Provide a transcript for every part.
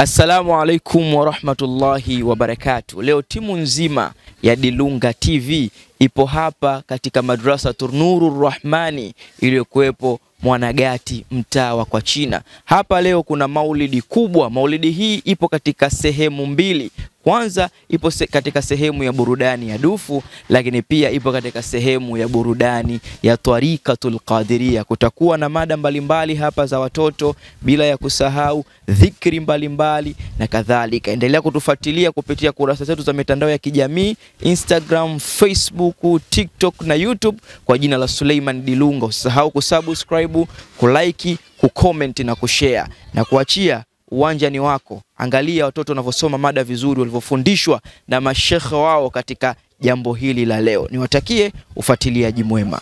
Assalamu alaikum wa rahmatullahi wa barakatuh. Leo timu nzima ya Dilunga TV ipo hapa katika madrasa Nurur Rahmani iliyokuepo Mwanagati, mtaa wa kwa China. Hapa leo kuna maulidi kubwa. Maulidi hii ipo katika sehemu mbili. Kwanza ipo katika sehemu ya burudani ya dufu, lakini pia ipo katika sehemu ya burudani ya Tariqatul Qadiria. Kutakuwa na mada mbalimbali hapa za watoto, bila ya kusahau dhikri mbalimbali na kadhalika. Endelea kutufuatilia kupitia kurasa zetu za mitandao ya kijamii, Instagram, Facebook, TikTok na YouTube kwa jina la Suleiman Dilunga. Usisahau kusubscribe, kulike, kucomment na kushare. Na kuachia uwanja ni wako. Angalia watoto wanavyosoma mada vizuri walivyofundishwa na mashekhe wao katika jambo hili la leo. Niwatakie ufuatiliaji mwema.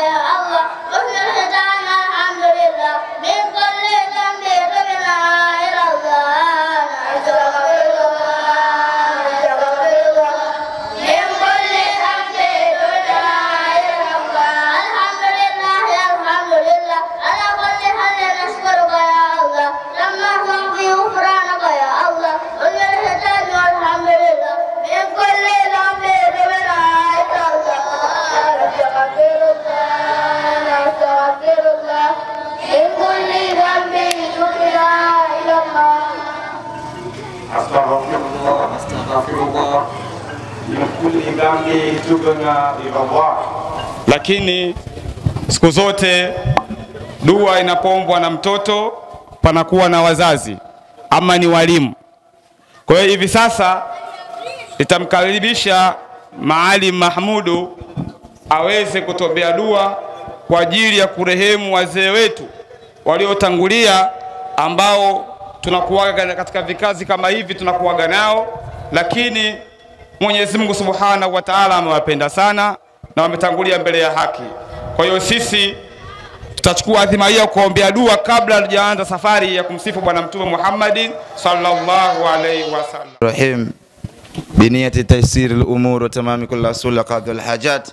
يا الله حسن الختام الحمد لله من كل ذنب تبنا إلى الله نستغفر الله نستغفر الله من كل ذنب تبنا إلى الله الحمد لله الحمد لله على كل حال نشكرك يا الله لما هم في غفرانك يا الله حسن الختام الحمد لله من كل ذنب تبنا إلى الله نستغفر الله نستغفر الله من كل ذنب تبنا إلى الله Astaghfirullah min kulli dhambi tubna ila Allah. Lakini siku zote dua inapoombwa na mtoto panakuwa na wazazi ama ni walimu. Kwa hiyo hivi sasa nitamkaribisha Maalim Mahmudu aweze kutombea dua kwa ajili ya kurehemu wazee wetu waliotangulia ambao tunakuaga katika vikazi kama hivi, tunakuaga nao, lakini Mwenyezi Mungu Subhanahu wa Ta'ala amewapenda sana na wametangulia mbele ya haki. Kwa hiyo sisi tutachukua adhima hii kuombea dua kabla hatujaanza safari ya kumsifu Bwana Mtume Muhammad sallallahu alaihi wasallam. Rahim biniyati taysir al-umur wa tamam kull asul qad al-hajat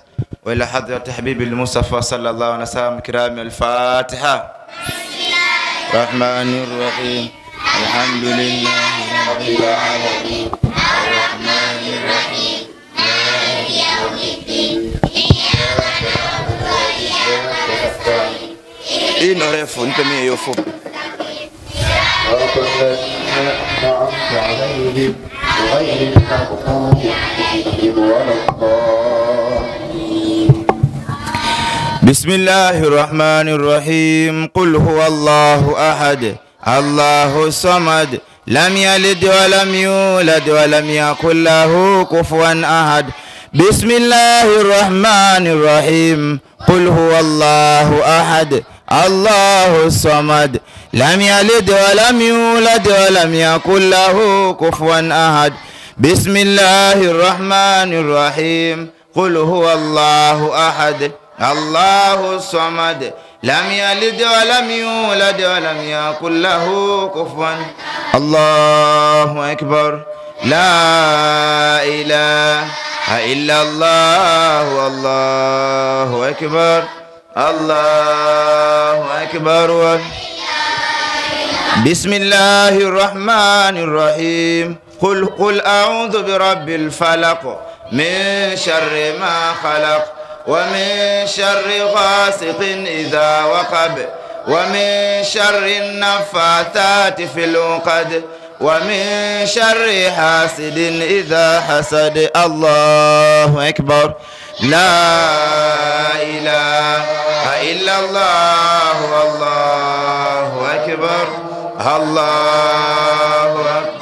wa ila hadrat habibi al-Mustafa sallallahu alaihi wasallam kiram al-Fatiha. Rahmanir Rahim alhamdulillahi rabbil alamin arrahmanir rahim maliki yawmiddin iyyaka na'budu wa iyyaka nasta'in. Hii ndio refu, nipe mimi hiyo fupi. بسم الله الرحمن الرحيم قل هو الله أحد الله الصمد لم يلد ولم يولد ولم يكن له كفوا أحد بسم الله الرحمن الرحيم قل هو الله أحد الله الصمد لم يلد ولم يولد ولم يكن له كفوا أحد بسم الله الرحمن الرحيم قل هو الله أحد الله الصمد لم يلد ولم يولد ولم يكن له كفوا. الله أكبر لا إله إلا الله الله أكبر الله أكبر. بسم الله الرحمن الرحيم قل أعوذ برب الفلق من شر ما خلق ومن شر غاسق إذا وقب ومن شر النفاثات في العقد ومن شر حاسد إذا حسد. الله أكبر لا إله إلا الله الله أكبر الله أكبر.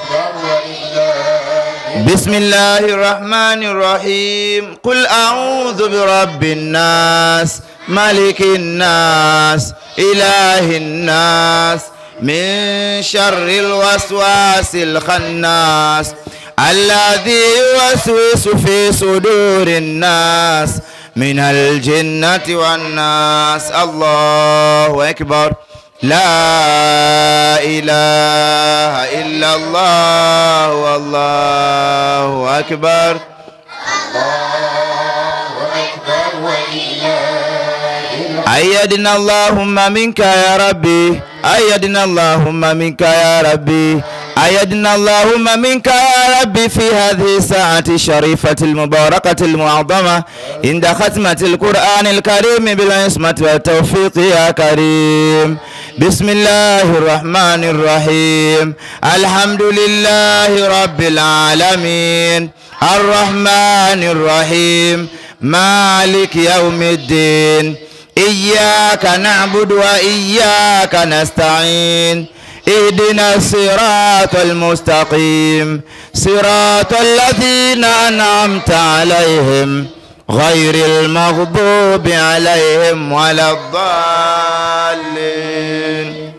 بسم الله الرحمن الرحيم قل أعوذ برب الناس ملك الناس إله الناس من شر الوسواس الخناس الذي يوسوس في صدور الناس من الجنة والناس. الله أكبر لا إله إلا الله والله أكبر. أيدنا اللهم منك يا ربي أيدنا اللهم منك يا ربي أيدنا اللهم منك يا ربي في هذه الساعة الشريفة المباركة المعظمة عند ختمة القرآن الكريم بالعصمة والتوفيق يا كريم. بسم الله الرحمن الرحيم الحمد لله رب العالمين الرحمن الرحيم مالك يوم الدين إياك نعبد وإياك نستعين اهدنا الصراط المستقيم صراط الذين أنعمت عليهم غير المغضوب عليهم ولا الضالين.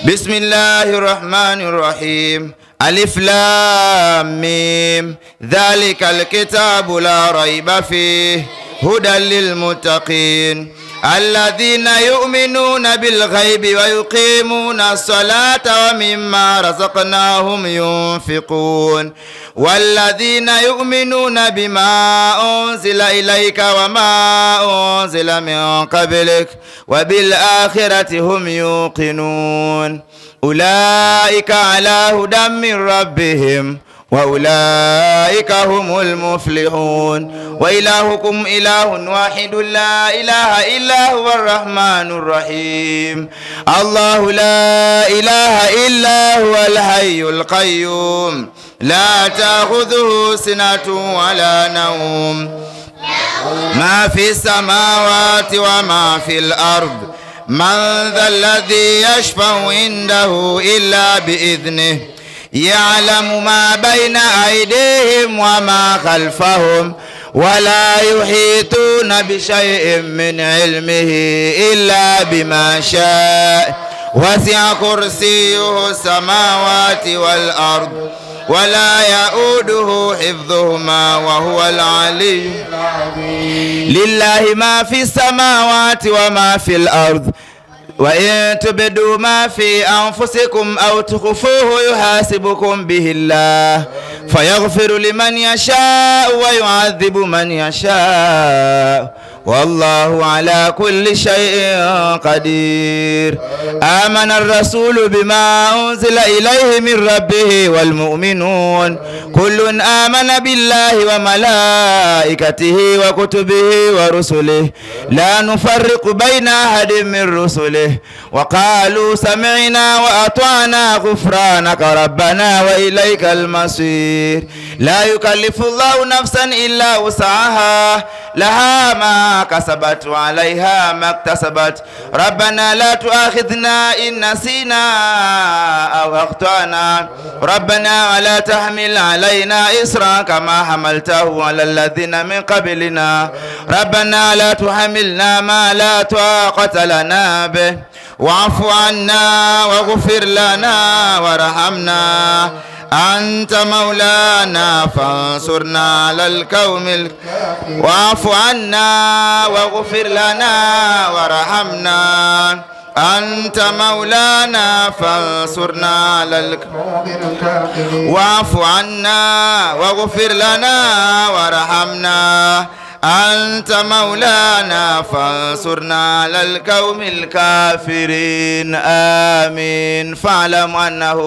بسم الله الرحمن الرحيم ألف لام ميم ذلك الكتاب لا ريب فيه هدى للمتقين الذين يؤمنون بالغيب ويقيمون الصلاة ومما رزقناهم ينفقون والذين يؤمنون بما أنزل إليك وما أنزل من قبلك وبالآخرة هم يوقنون أولئك على هدى من ربهم وأولئك هم المفلحون وإلهكم إله واحد لا إله إلا هو الرحمن الرحيم الله لا إله إلا هو الحي القيوم لا تأخذه سنة ولا نوم ما في السماوات وما في الأرض من ذا الذي يشفع عنده إلا بإذنه يعلم ما بين أيديهم وما خلفهم ولا يحيطون بشيء من علمه إلا بما شاء وسع كرسيه السماوات والأرض ولا يؤوده حفظهما وهو العلي لله ما في السماوات وما في الأرض وإن تبدوا ما في أنفسكم أو تخفوه يحاسبكم به الله فيغفر لمن يشاء ويعذب من يشاء والله على كل شيء قدير آمن الرسول بما أنزل إليه من ربه والمؤمنون كل آمن بالله وملائكته وكتبه ورسله لا نفرق بين أحد من رسله وقالوا سمعنا وأطعنا غفرانك ربنا وإليك المصير لا يكلف الله نفسا إلا وسعها لها ما كسبت وعليها ما اكتسبت ربنا لا تؤاخذنا إن نسينا أو أخطأنا ربنا ولا تحمل علينا إصرا كما حملته على الذين من قبلنا ربنا لا تحملنا ما لا طاقة لنا به واعف عنا واغفر لنا وارحمنا أنت مولانا فانصرنا على القوم واعف عنا واغفر لنا وارحمنا أنت مولانا فانصرنا على القوم واعف عنا واغفر لنا وارحمنا أنت مولانا فانصرنا على القوم الكافرين آمين فاعلم أنه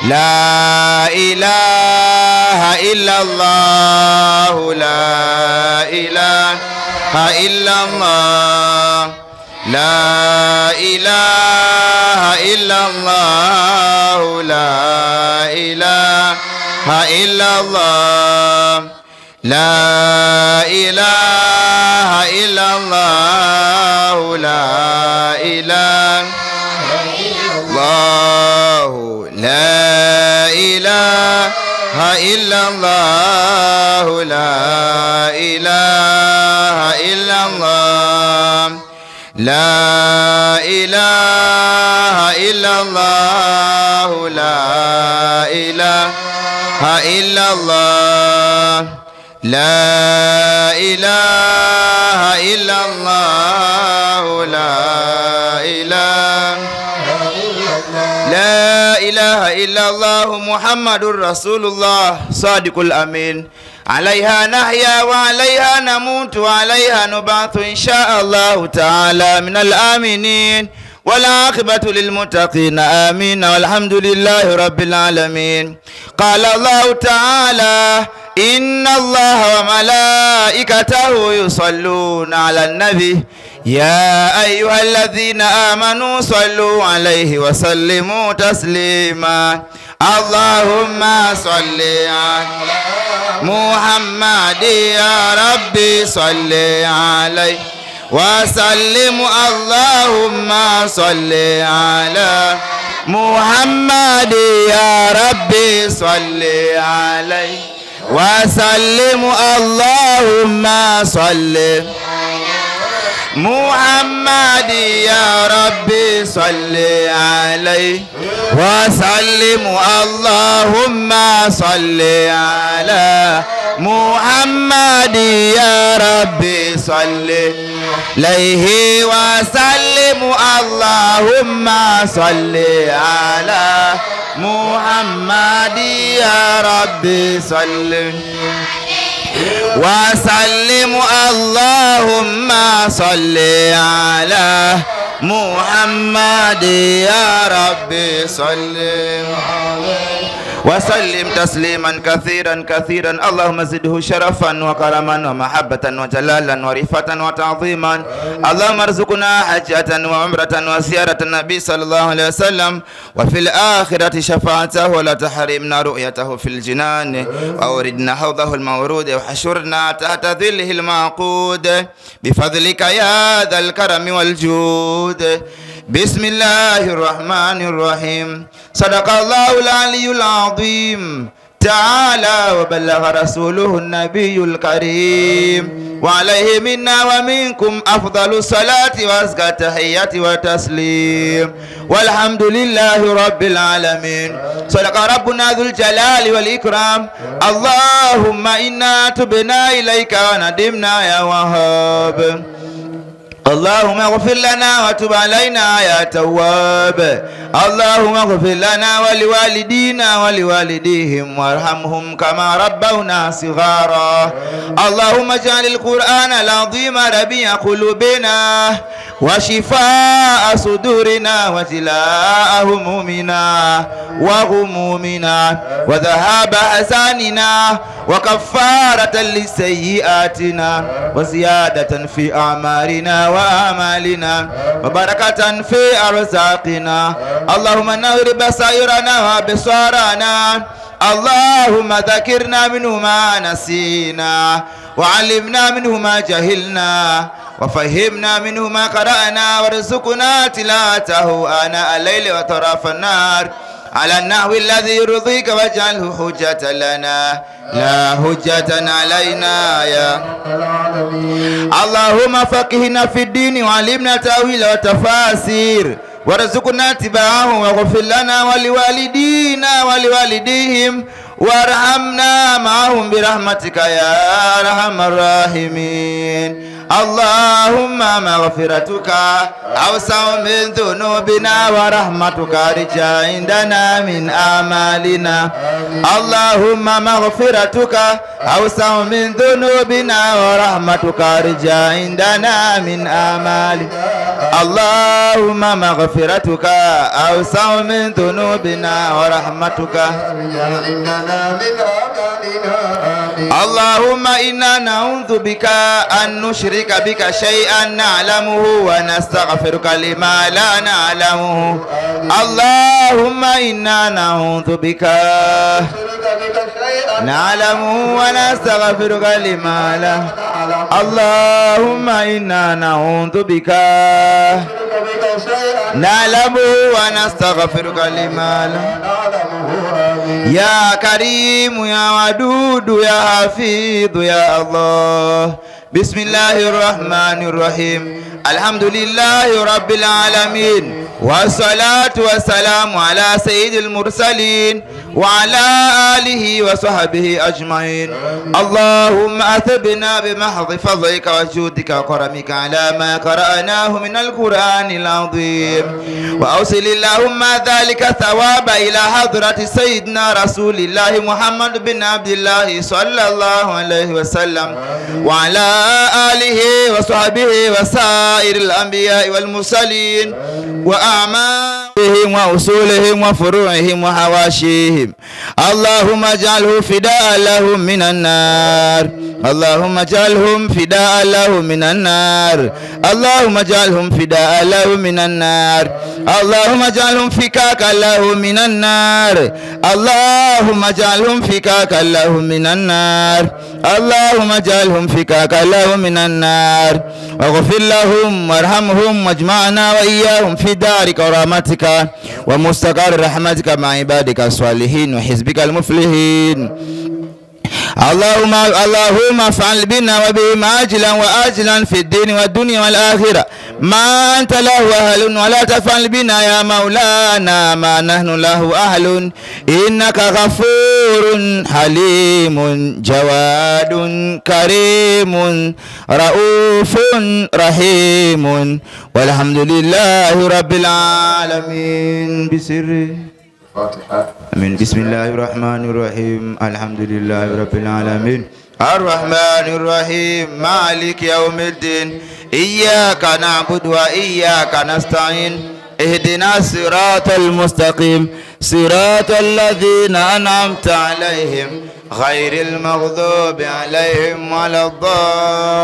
لا إله إلا الله لا إله إلا الله لا إله إلا الله لا إله إلا الله لا إله إلا الله لا إله إلا الله لا إله إلا الله لا إله إلا الله لا إله إلا الله لا إله إلا الله لا إله إلا الله لا إله إلا الله محمد رسول الله صادق الأمين عليها نحيا وعليها نموت وعليها نبعث إن شاء الله تعالى من الآمنين والعاقبة للمتقين آمين والحمد لله رب العالمين قال الله تعالى إن الله وملائكته يصلون على النبي يا أيها الذين آمنوا صلوا عليه وسلموا تسليما اللهم صل على محمد يا ربي صل عليه وسلم اللهم صل على محمد يا ربي صل عليه وسلم اللهم صل محمد يا ربي صل عليه وسلم اللهم صل على محمد يا ربي صل عليه وسلم اللهم صل على محمد يا ربي صل وسلم اللهم صل على محمد يا ربي صل وسلم تسليما كثيرا كثيرا اللهم زده شرفا وكرما ومحبة وجلالا ورفة وتعظيما اللهم ارزقنا حجة وعمرة وزيارة النبي صلى الله عليه وسلم وفي الآخرة شفاعته ولا تحرمنا رؤيته في الجنان وأوردنا حوضه المورود وحشرنا تحت ظله المعقود بفضلك يا ذا الكرم والجود بسم الله الرحمن الرحيم صدق الله العلي العظيم تعالى وبلغ رسوله النبي الكريم وعليه منا ومنكم أفضل الصلاة وأزكى التحية وتسليم والحمد لله رب العالمين صدق ربنا ذو الجلال والإكرام اللهم إنا تبنا إليك وندمنا يا وهاب اللهم اغفر لنا وتب علينا يا تواب اللهم اغفر لنا ولوالدينا ولوالديهم وارحمهم كما ربونا صغارا اللهم اجعل القرآن العظيم ربيع قلوبنا وشفاء صدورنا وجلاء همومنا وغمومنا وذهاب أحزاننا وكفارة لسيئاتنا وزيادة في أعمارنا وآمالنا وبركة في أرزاقنا اللهم نور بصائرنا وبصارنا اللهم ذكرنا منه ما نسينا وعلمنا منه ما جهلنا وفهمنا منه ما قرأنا وارزقنا تلاوته آناء الليل وطرف النهار على النحو الذي يرضيك واجعله حجة لنا لا حجة علينا يا اللهم فقهنا في الدين وعلمنا تأويل وتفاسير وارزقنا اتباعه واغفر لنا ولوالدينا ولوالديهم وارحمنا معهم برحمتك يا أرحم الراحمين اللهم مغفرتك أوسع من ذنوبنا ورحمتك أرجى عندنا من أعمالنا اللهم مغفرتك أوسع من ذنوبنا ورحمتك أرجى عندنا من أعمالنا اللهم مغفرتك أوسع من ذنوبنا ورحمتك اللهم إنا نعوذ بك أن نشرك بك شيئا نعلمه ونستغفرك لما لا نعلمه اللهم إنا نعوذ بك نعلمه ونستغفرك لما لا اللهم إنا نعوذ بك نعلمه ونستغفرك لما لا يا كريم يا ودود يا حفيظ يا الله بسم الله الرحمن الرحيم الحمد لله رب العالمين والصلاة والسلام على سيد المرسلين وعلى آله وصحبه أجمعين اللهم أثبنا بمحض فضلك وجودك وكرمك على ما قرأناه من القرآن العظيم وأوصل اللهم ذلك ثواب إلى حضرة سيدنا رسول الله محمد بن عبد الله صلى الله عليه وسلم وعلى آله وصحبه وسائر الأنبياء والمرسلين وأعمالهم وأصولهم وفروعهم وحواشيهم اللهم اجعله فداء لهم من النار اللهم اجعلهم فداء لهم من النار اللهم اجعلهم فداء لهم من النار اللهم اجعلهم فكاك لهم من النار اللهم اجعلهم فكاك لهم من النار اللهم اجعلهم فكاك لهم من النار واغفر لهم وارحمهم واجمعنا وإياهم في دار كرامتك ومستقر رحمتك مع عبادك الصالحين وحزبك المفلحين اللهم افعل بنا وبهم عاجلا وآجلا في الدين والدنيا والآخرة ما أنت له أهل ولا تفعل بنا يا مولانا ما نحن له أهل إنك غفور حليم جواد كريم رؤوف رحيم والحمد لله رب العالمين بسر آمين. بسم الله الرحمن الرحيم الحمد لله رب العالمين الرحمن الرحيم مالك يوم الدين إياك نعبد وإياك نستعين اهدنا الصراط المستقيم صراط الذين أنعمت عليهم غير المغضوب عليهم ولا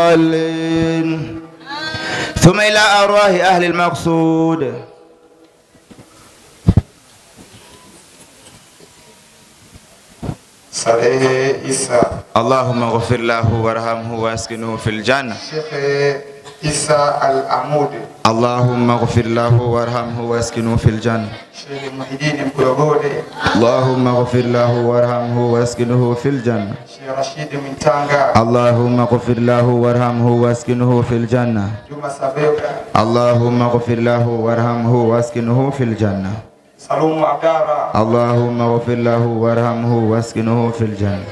الضالين ثم إلى أرواح أهل المقصود صالح إسا اللهم اغفر له وارحمه واسكنه في الجنة. شيخ إسا العمود اللهم اغفر له وارحمه واسكنه في الجنة. شيخ محيدين مكلوغولي اللهم اغفر له وارحمه واسكنه في الجنة. شيخ رشيد من تانغا اللهم اغفر له وارحمه واسكنه في الجنة. جمع سابيوكا اللهم اغفر له وارحمه واسكنه في الجنة. سلوم عبدارا اللهم اغفر له وارحمه واسكنه في الجنة.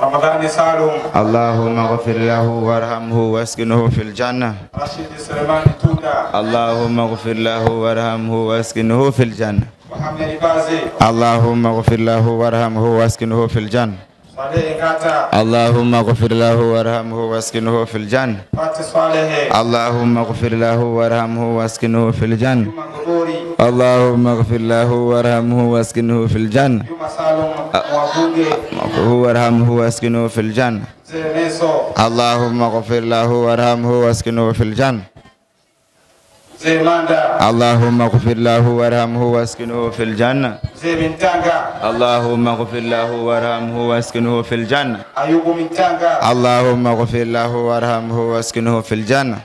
رمضان سالوم اللهم اغفر له وارحمه واسكنه في الجنة. رشيد سليمان تودا اللهم اغفر له وارحمه واسكنه في الجنة. محمد إبازي اللهم اغفر له وارحمه واسكنه في الجنة. صالح إنغاتا اللهم اغفر له وارحمه واسكنه في الجنة. فاتي صالح اللهم اغفر له وارحمه واسكنه في الجنة. جمع غروري اللهم اغفر له وارحمه واسكنه في الجنة. جمع سالوم وابوغي وارحمه واسكنه في الجنة. زي اللهم اغفر له وارحمه واسكنه في الجنة. زي ماندا اللهم اغفر له وارحمه واسكنه في الجنة. زي من تانغا اللهم اغفر له وارحمه واسكنه في الجنة. أيوب من تانغا اللهم اغفر له وارحمه واسكنه في الجنة.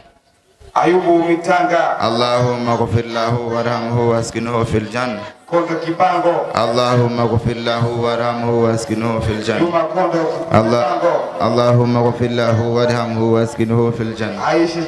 أيوب من تانغا اللهم اغفر له وارحمه واسكنه في الجنة. كوندو كيبانغو اللهم اغفر له وارحمه واسكنه في الجنة. جمع كوندو الله كيبانغو اللهم اغفر له وارحمه واسكنه في الجنة. عايشة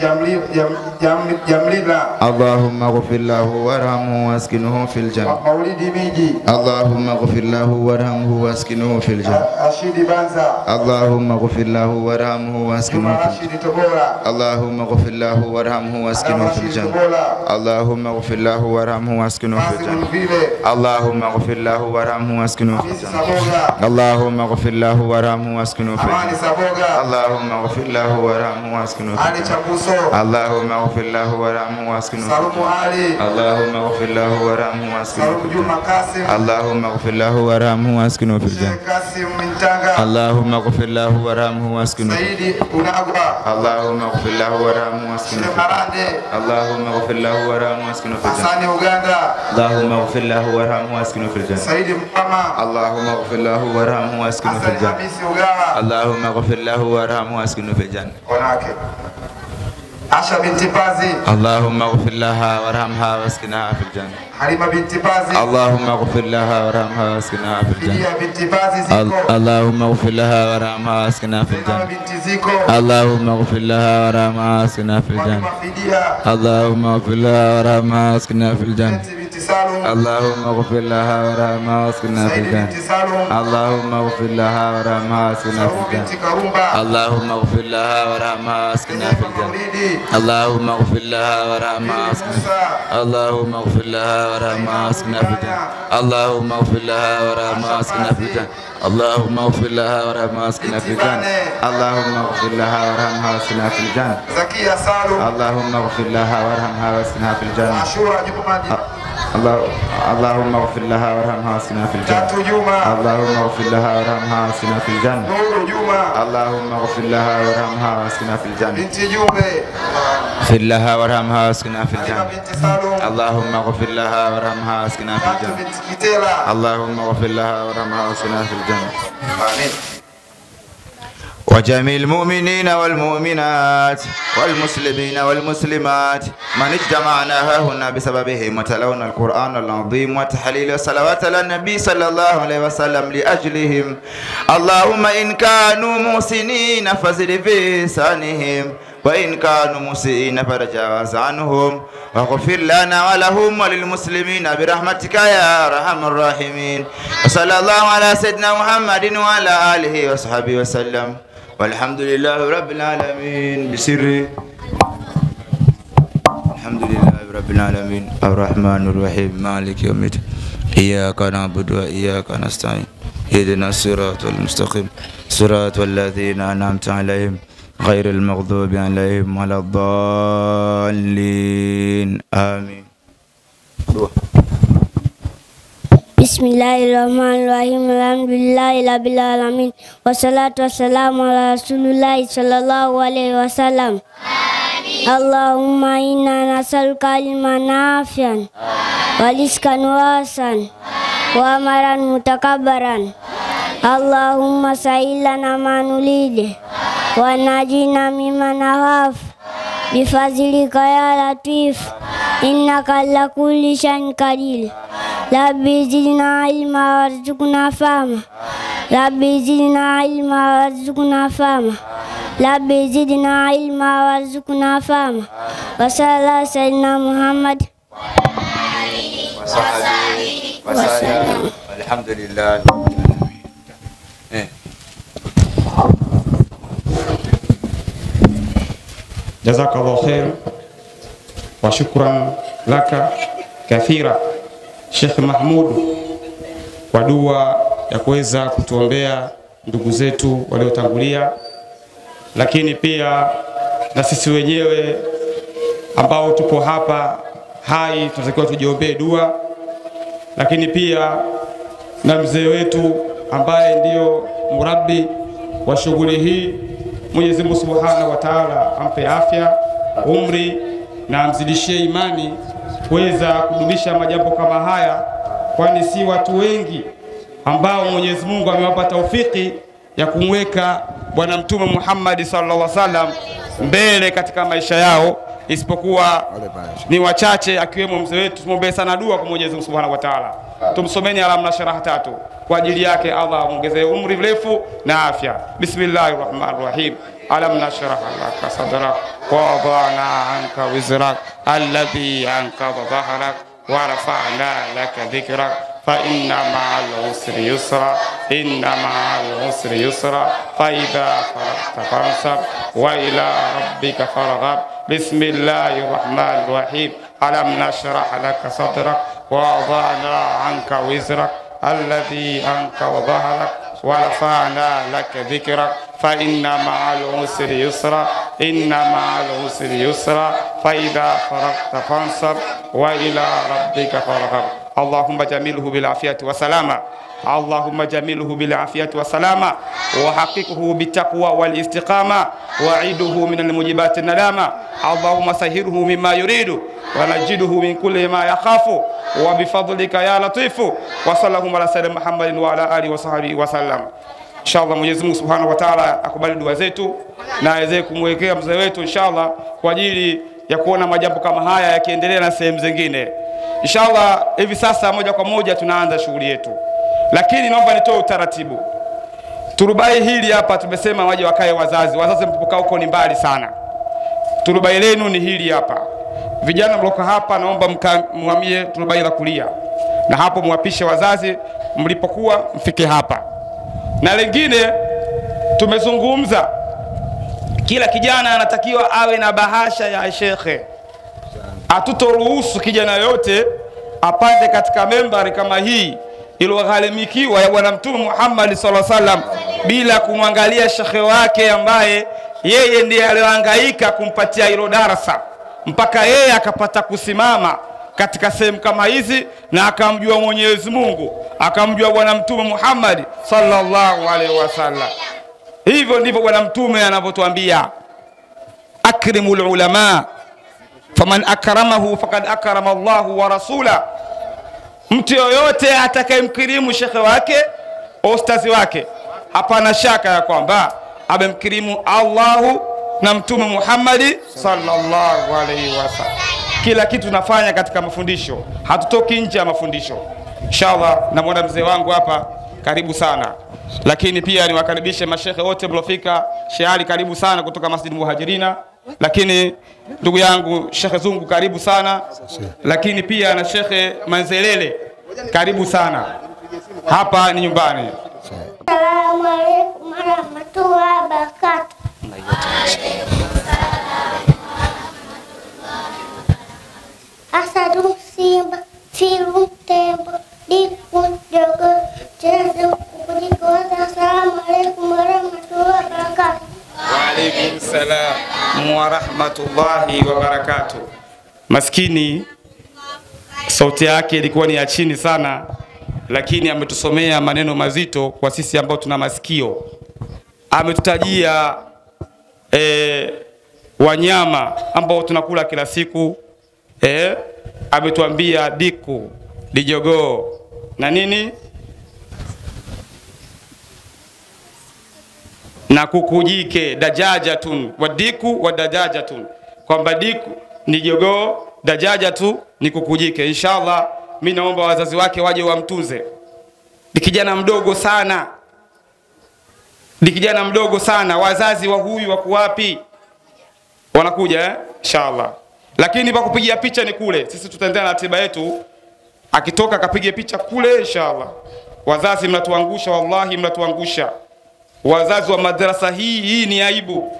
جمليلا اللهم اغفر له وارحمه واسكنه في الجنة. مولدي ميجي اللهم اغفر له وارحمه واسكنه في الجنة. رشيد بانزا اللهم اغفر له وارحمه واسكنه جمع في الجنة. رشيد تبورا اللهم اغفر له وارحمه واسكنه في رشيد الجنة. تبورا اللهم اغفر له وارحمه واسكنه في فاسم الجنة. الفيلة اللهم اغفر له وارحمه واسكنه في فيس الجنة. سابوغا اللهم اغفر له وارحمه واسكنه في أماني الجنة. سابوغا اللهم اغفر له وارحمه واسكنه في علي الجنة. تشابوسو اللهم اغفر له وارحمه واسكنه في سالوم الجنة. علي اللهم اغفر له وارحمه واسكنه في سالوم الجنة. جمع قاسم اللهم اغفر له وارحمه واسكنه في الجنة. شيخ قاسم من تانغا اللهم اغفر له وارحمه واسكنه في الجنة. سيدي أناغوا اللهم اغفر له وارحمه واسكنه شيخ في الجنة. أراندي اللهم اغفر له وارحمه واسكنه في الجنة. حساني أوغندا اللهم اغفر له وارحمه واسكنه في الجنة. سيدي محمد اللهم اغفر له وارحمه واسكنه في حسن الجنة. حميسي أوغاوا اللهم اغفر له وارحمه واسكنه في الجنة. هناك عشا بنت بازي اللهم اغفر لها وارحمها واسكنها في الجنة. حليمة بنت بازي اللهم اغفر لها وارحمها واسكنها في الجنة. فيديا بنت بازي زيكو اللهم اغفر لها وارحمها واسكنها في زينب الجنة. بنت زيكو اللهم اغفر لها وارحمها واسكنها في الجنة. فاطمة فيديا اللهم اغفر لها وارحمها واسكنها في الجنة. بنت سالم اللهم اغفر لها وارحمها واسكنها في سيد الجنة. بنت سالم اللهم اغفر لها وارحمها واسكنها في سلوم الجنة. بنت كرومبا اللهم اغفر لها وارحمها واسكنها في زينب الجنة. موليدي اللهم اغفر لها وارحمها بنت واسكنها. موسى اللهم اغفر لها وارحمها واسكنها في الجنة. اللهم اغفر لها وارحمها واسكنها في الجنة. اللهم اغفر لها وارحمها واسكنها في الجنة. اللهم اغفر لها وارحمها واسكنها في الجنة. زكية سالم اللهم اغفر لها وارحمها واسكنها في الجنة. عاشورا جمعة اللهم اغفر لها وارحمها واسكنها في الجنة. تاتو جمعة اللهم اغفر لها وارحمها واسكنها في الجنة. نور جمعة اللهم اغفر لها وارحمها واسكنها في الجنة. بنت جوبي اغفر لها وارحمها واسكنها في حليمة الجنة. بنت سالم اللهم اغفر لها وارحمها واسكنها في تاتو الجنة. بنت كتيلا اللهم اغفر لها وارحمها واسكنها في الجنة. آمين وجميع المؤمنين والمؤمنات والمسلمين والمسلمات من اجتمعنا هنا بسببهم وتلونا القرآن العظيم وتحليل الصلوات على النبي صلى الله عليه وسلم لأجلهم. اللهم إن كانوا محسنين فزد في إحسانهم وإن كانوا مسيئين فرجاوز عنهم واغفر لنا ولهم وللمسلمين برحمتك يا أرحم الراحمين. وصلى الله على سيدنا محمد وعلى آله وصحبه وسلم والحمد لله رب العالمين بسر الحمد لله رب العالمين الرحمن الرحيم مالك يوم الدين إياك نعبد وإياك نستعين اهدنا الصراط المستقيم صراط الذين أنعمت عليهم غير المغضوب عليهم ولا الضالين آمين. بسم الله الرحمن الرحيم الحمد لله رب العالمين والصلاة والسلام على رسول الله صلى الله عليه وسلم. اللهم إنا نسألك علما نافعا ورزقا واسعا وعملا متكبرا. اللهم سهل لنا ما نريد ونجينا مما نخاف بفضلك يا لطيف إنك على كل شيء قدير. ربي زدنا علما وارزقنا فهما ربي زدنا علما وارزقنا فهما ربي زدنا علما وارزقنا فهما. وصلى الله سيدنا محمد وسلم. الحمد لله. جزاك الله خير وشكرا لك كثيرا Sheikh Mahmud kwa dua ya kuweza kutuombea ndugu zetu waliotangulia, lakini pia na sisi wenyewe ambao tupo hapa hai tunatakiwa tujiombee dua, lakini pia na mzee wetu ambaye ndio murabbi wa shughuli hii. Mwenyezi Mungu Subhanahu wa Ta'ala ampe afya, umri na amzidishie imani kuweza kudumisha majambo kama haya, kwani si watu wengi ambao Mwenyezi Mungu amewapa taufiki ya kumweka Bwana Mtume Muhammad sallallahu alaihi wasallam mbele katika maisha yao, isipokuwa ni wachache, akiwemo mzee wetu. Tumwombee sana dua kwa Mwenyezi Mungu Subhanahu wa Ta'ala. Tumsomeni Alam Nashrah 3 kwa ajili yake, Allah amuongezee umri mrefu na afya. Bismillahirrahmanirrahim. Alam nashrah laka sadrak wa wada'na anka wizrak alladhi anqadha dhahrak wa rafa'na laka dhikrak fa inna ma'al usri yusra inna ma'al usri yusra fa idha faragta fansab wa ila rabbika farghab. Bismillahirrahmanirrahim. Alam nashrah laka sadrak wa wada'na anka wizrak alladhi anqadha dhahrak ورفعنا لك ذكرك فإن مع العسر يسرا إن مع العسر يسرا فإذا فرغت فانصب وإلى ربك فارغب. اللهم جميله بالعافية والسلامة اللهم جميله بالعافية والسلامة وحققه بالتقوى والاستقامة وعيده من المجيبات الندامة. اللهم سهره مما يريد ونجده من كل ما يخاف وبفضلك يا لطيف. وصلى الله على سيدنا محمد وعلى آله وصحبه وسلم. Inshallah Mwenyezi Mungu Subhanahu wa Ta'ala akubali dua zetu na aweze kumwekea mzee wetu inshallah kwa ajili ya kuona majambo kama haya yakiendelea na sehemu zingine. Inshallah hivi sasa moja kwa moja tunaanza shughuli yetu. Lakini naomba nitoe utaratibu. Turubai hili hapa tumesema waje wakae wazazi. Wazazi mpokaa huko ni mbali sana. Turubai lenu ni hili hapa. Vijana mloka hapa naomba muhamie turubai la kulia. Na hapo muwapishe wazazi mlipokuwa mfike hapa. Na lingine tumezungumza kila kijana anatakiwa awe na bahasha ya shekhe. Hatutoruhusu kijana yote apande katika membari kama hii iliyogharimikiwa ya Bwana Mtume Muhammad sallallahu alaihi wasallam bila kumwangalia shekhe wake ambaye yeye ndiye aliyohangaika kumpatia hilo darasa mpaka yeye akapata kusimama katika sehemu kama hizi na akamjua Mwenyezi Mungu, akamjua Bwana Mtume Muhammad sallallahu alaihi wasallam. Hivyo ndivyo Bwana Mtume anavyotuambia, akrimul ulama faman akramahu faqad akrama Allahu wa rasula. Mtu yoyote atakayemkirimu shekhe wake, ustazi wake, hapana shaka ya kwamba amemkirimu Allahu na Mtume Muhammad sallallahu alaihi wasallam. Kila kitu tunafanya katika mafundisho, hatutoki nje ya mafundisho. Inshallah namuona mzee wangu hapa, karibu sana. Lakini pia niwakaribishe mashehe wote mlofika. Sheali karibu sana kutoka Masjid Muhajirina. Lakini ndugu yangu Sheikh Zungu karibu sana. Lakini pia na Sheikh Manzelele karibu sana. Hapa ni nyumbani. Assalamu alaikum warahmatullahi wabarakatuh. Asadu simba, filu tembo, diku jogo, jesu kujikoza. Assalamu alaikum warahmatullahi wabarakatuh. Wa alaikum salam wa rahmatullahi wa barakatuh. Maskini sauti yake ilikuwa ni ya chini sana, lakini ametusomea maneno mazito kwa sisi ambao tuna masikio. Ametutajia wanyama ambao tunakula kila siku. Ametuambia diku, dijogoo na nini na kukujike, dajajatun, wadiku wa dajajatun, kwamba diku ni jogoo, dajajatu ni kukujike. Inshallah mimi naomba wazazi wake waje wamtunze. Ni kijana mdogo sana, ni kijana mdogo sana. Wazazi wa huyu wako wapi? Wanakuja inshallah. Lakini pa kupigia picha ni kule. Sisi tutaendelea na ratiba yetu. Akitoka akapige picha kule inshallah. Wazazi mnatuangusha, wallahi mnatuangusha. Wazazi wa madrasa hii ni aibu.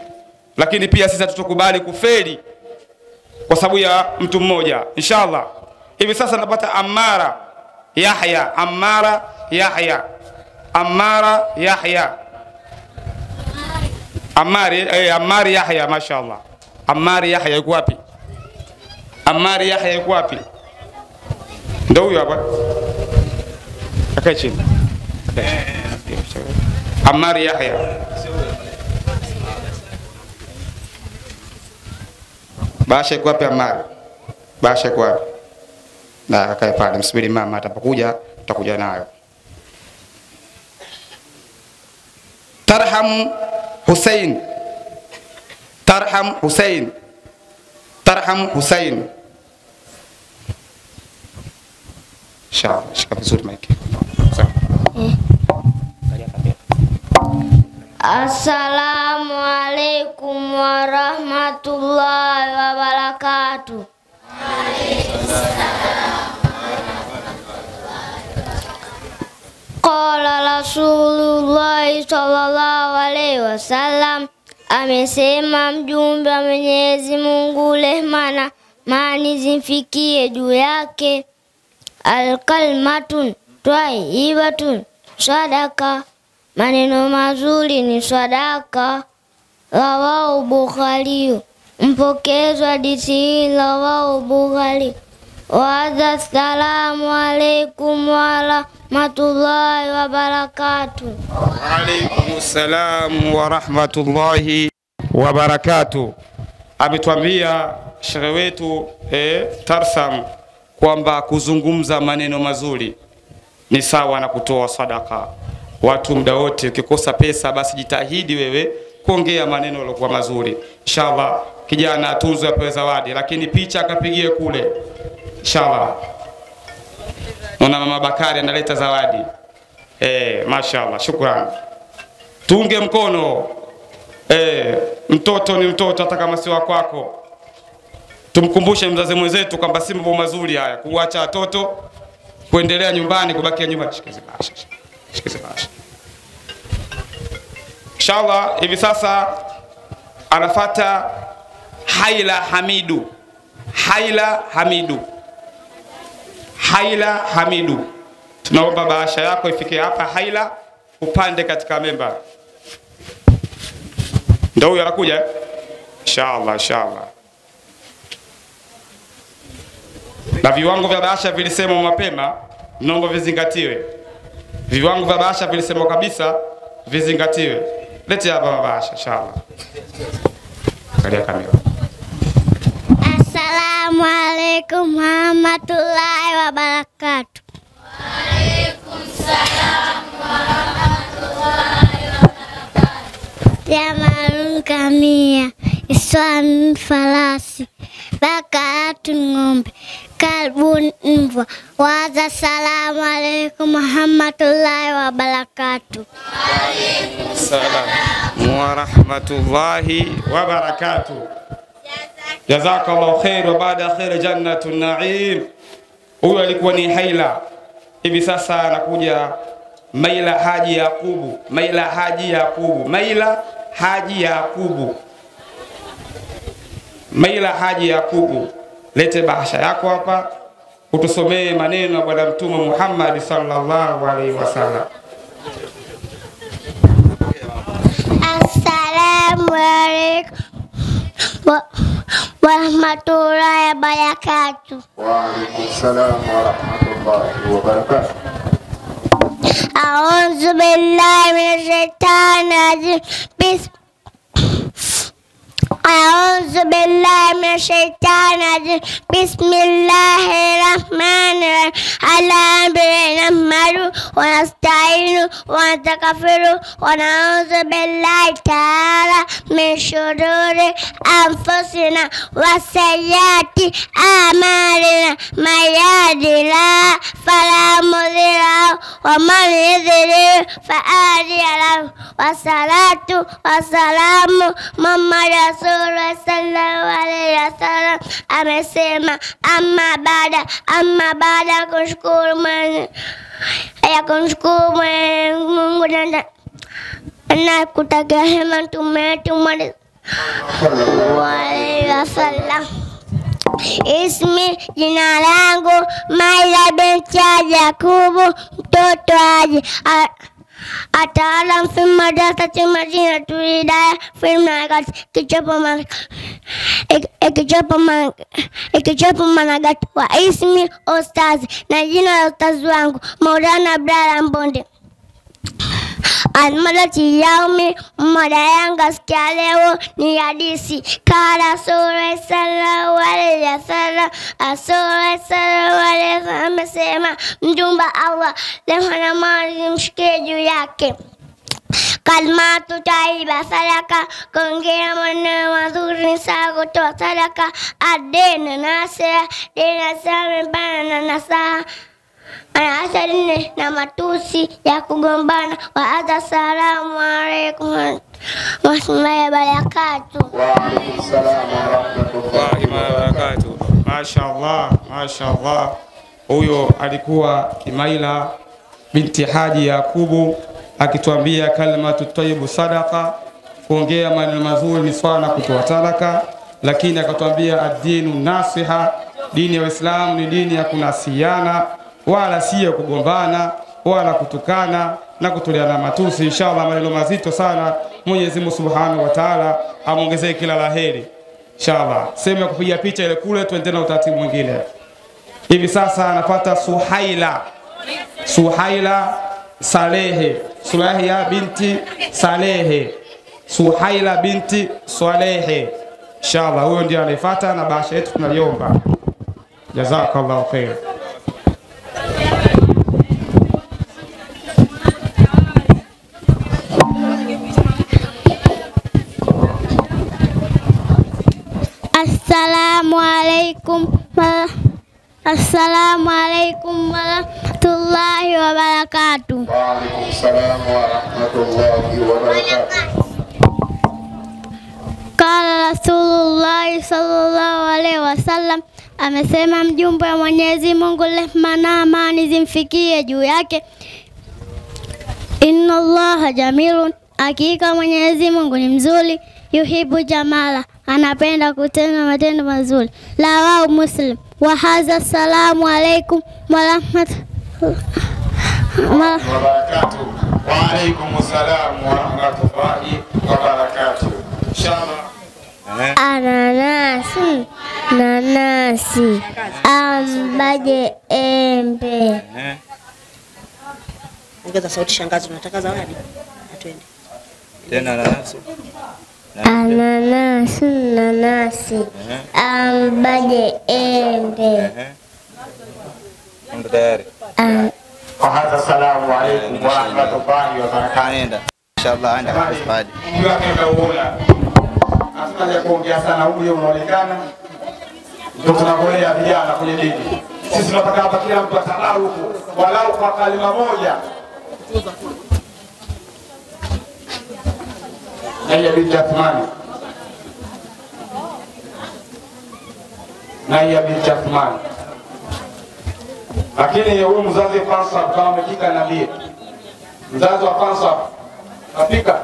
Lakini pia sisi tutokubali kufeli kwa sababu ya mtu mmoja inshallah. Hivi sasa napata Amara Yahya, Amara Yahya, Amara Yahya, Amari Yahya, mashaallah. Amari Yahya yuko wapi? Amari Yahya yuko wapi? Ndio huyo hapa. Akae chini. Amari Yahya. Basha yuko wapi Amari? Basha yuko wapi? Na akae pale, msubiri mama atapokuja tutakuja nayo. Tarham Hussein, Tarham Hussein, Tarham Hussein. Inshallah, shika vizuri mic. Assalamu alaikum warahmatullahi wabarakatuh. Qala Rasulullah sallallahu alaihi wasallam, amesema mjumbe wa Mwenyezi Mungu, rehma na amani zimfikie juu yake, alkalmatun tayyibatun sadaka, maneno mazuri ni sadaka. Rawahu Bukhari, mpokezi wa hadithi hii rawahu Bukhari. Wa assalamu alaikum wa rahmatullahi wa barakatuh. Wa alaikum salam wa rahmatullahi wa barakatuh. Ametuambia shehe wetu Tarsam kwamba kuzungumza maneno mazuri ni sawa na kutoa sadaka. Watu muda wote ukikosa pesa basi jitahidi wewe kuongea maneno yaliokuwa mazuri. Inshallah kijana atunzwe apewe zawadi, lakini picha akapigie kule. Inshallah. Mwana mama Bakari analeta zawadi. Mashaallah, shukrani. Tunge mkono. Mtoto ni mtoto hata kama si wako kwako. Tumkumbushe mzazi mwenzetu kwamba si mambo mazuri haya kuacha watoto kuendelea nyumbani, kubakia nyumbani. Shikize basha. Shikize basha. Inshallah hivi sasa anafata Haila Hamidu. Haila Hamidu. Haila Hamidu. Tunaomba bahasha yako ifike hapa Haila, upande katika memba. Ndio huyo anakuja. Inshallah, inshallah. Na viwango vya bahasha vilisema mapema, naomba vizingatiwe. Viwango vya bahasha vilisema kabisa vizingatiwe. Lete hapa bahasha inshallah. Kalia kamera. Assalamu alaikum warahmatullahi wabarakatuh. Wa alaikum salam warahmatullahi wabarakatuh. Jamalun kamia, Iswan farasi, Bakaratun ng'ombe, Kalbun mbwa. Waza salamu alaikum warahmatullahi wabarakatuh. Assalamu warahmatullahi wabarakatuh. Jazakallahu khair wa baada khair jannatun na'im. Huyo alikuwa ni Haila. Hivi sasa anakuja Maila Haji Yakubu. Maila Haji Yakubu. Maila Haji Yakubu. Maila Haji Yakubu. Lete bahasha yako hapa. Utusomee maneno ya Bwana Mtume Muhammad sallallahu alaihi wasallam. Assalamu alaikum warahmatullahi wabarakatuh. وعليكم السلام ورحمة الله وبركاته. أعوذ بالله من الشيطان الرجيم. أعوذ بالله من الشيطان الرجيم. بسم الله الرحمن الرحيم. الحمد لله نحمده ونستعينه ونستغفره ونعوذ بالله تعالى من شرور أنفسنا وسيئات أعمالنا. من يهد الله فلا مضل له ومن يضلل فلا هادي له. والصلاة والسلام محمد رسول الله sallallahu alaihi wasallam amesema, amma baada kumshukuru Mungu na kutakia hema Mtume wetu Muhammad sallallahu alaihi wasallam. Ismi, jina langu Maila binti Yakubu, mtoto Haji. Ataalam fi madrasati Madinatul Hidayah fi Managat, ikichopo Managat. Wa ismi Ustazi, na jina la ustazi wangu Maulana Abdalla Mbonde. Almalati yaumi, mada yangu sikia leo ni hadisi. Kala Rasulullah sallallahu alaihi wasallam, Rasulullah sallallahu alaihi wasallam amesema, mjumba Allah leo na mali mshikie juu yake. Kalmatu taiba sadaka, kuongea maneno mazuri ni sawa kutoa sadaka. Adena nasira, dena sawa mbana na nasaha. Asali na matusi ya kugombana. Wa adha salamu alaikum warahmatullahi wabarakatuh. Wa alaikum salam warahmatullahi wabarakatuh. Mashaallah, mashaallah. Huyo alikuwa Maila binti Haji Yakubu akituambia kalimatu tayyibu sadaqa, kuongea maneno mazuri ni sawa na kutoa talaka. Lakini akatuambia ad-dinu nasiha, dini ya Uislamu ni dini ya kunasiana, wala siyo kugombana wala kutukana na kutoleana matusi. Inshallah maneno mazito sana. Mwenyezi Mungu Subhanahu wa Ta'ala amuongezee kila laheri. Inshallah sema kupiga picha ile kule, tuendelee na utaratibu mwingine. Hivi sasa anapata Suhaila Salehe, Suhaila binti Salehe, Suhaila binti Salehe. Inshallah huyo ndiye anayefuata na bahasha yetu tunaliomba. Jazakallahu khair. Assalamu alaikum warahmatullahi wabarakatuh. Wa alaikum salam warahmatullahi wabarakatuh. Kala Rasulullah sallallahu alaihi wasallam amesema, mjumbe wa Mwenyezi Mungu rehma na amani zimfikie juu yake, inna Allaha jamilun, hakika Mwenyezi Mungu ni mzuri, yuhibu jamala, anapenda kutenda matendo mazuri. Rawahu Muslim. Wa hadha salamu alaikum wa rahmatullahi Wabarakatuh. Wa alaikum salam wa rahmatullahi wa barakatuh. Inshallah. Ananasi, nanasi, ambaje, embe. Ongeza sauti shangazi, unataka zawadi? Twende. Tena nanasi. Ananasi, nanasi, ambaje, embe. Ndio tayari. Wa hadha salamu alaikum wa rahmatullahi wa barakatuh. Kaenda. Inshallah aende kaspadi. Ndio akaona. Hatuna haja kuongea sana, huyo unaonekana. Ndio tunagolea vijana kwenye dini. Sisi tunataka hapa kila mtu atalau huko, walau kwa kalima moja. Naya binti Athmani. Naya binti Athmani. Lakini huyu mzazi kwanza kama amefika nabii. Mzazi wa kwanza afika.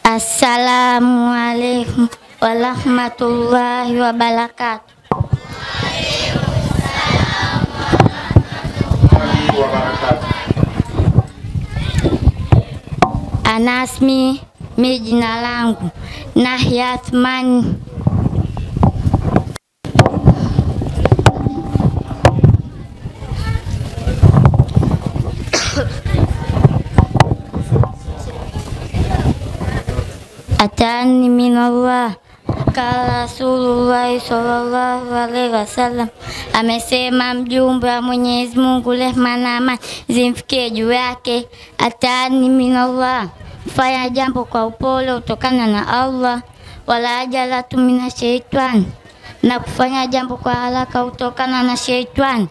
Assalamu alaikum warahmatullahi wabarakatuh. Anasmi mi jina langu Nahya Athmani. Atani minallah kala Rasulullah sallallahu alaihi wasallam amesema mjumbe wa Mwenyezi Mungu rehema na amani zimfikie juu yake. Atani minallah, fanya jambo kwa upole utokana na Allah, wala ajalatu mina shaitani, na kufanya jambo kwa haraka utokana na shaitani.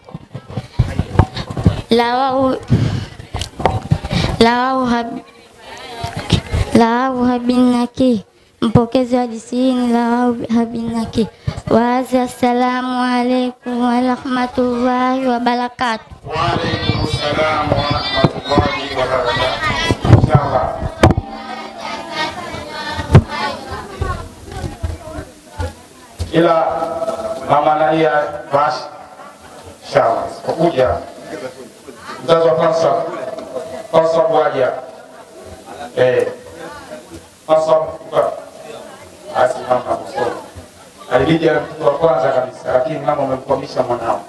Lawahu habinaki, mpokezi wa hadithi hii ni Lawahu habinaki. Wazi, assalamu alaikum warahmatullahi wabarakatuh. Wa alaikum salam wa rahmatullahi wa barakatuh. Inshallah. Ila mama Nahia bash. Inshallah. Kuja mzazi wa Fansa bwaja. Fansa asimama kusoma. Alibidi mtoto wa kwanza kabisa, lakini mama umemkwamisha mwanao.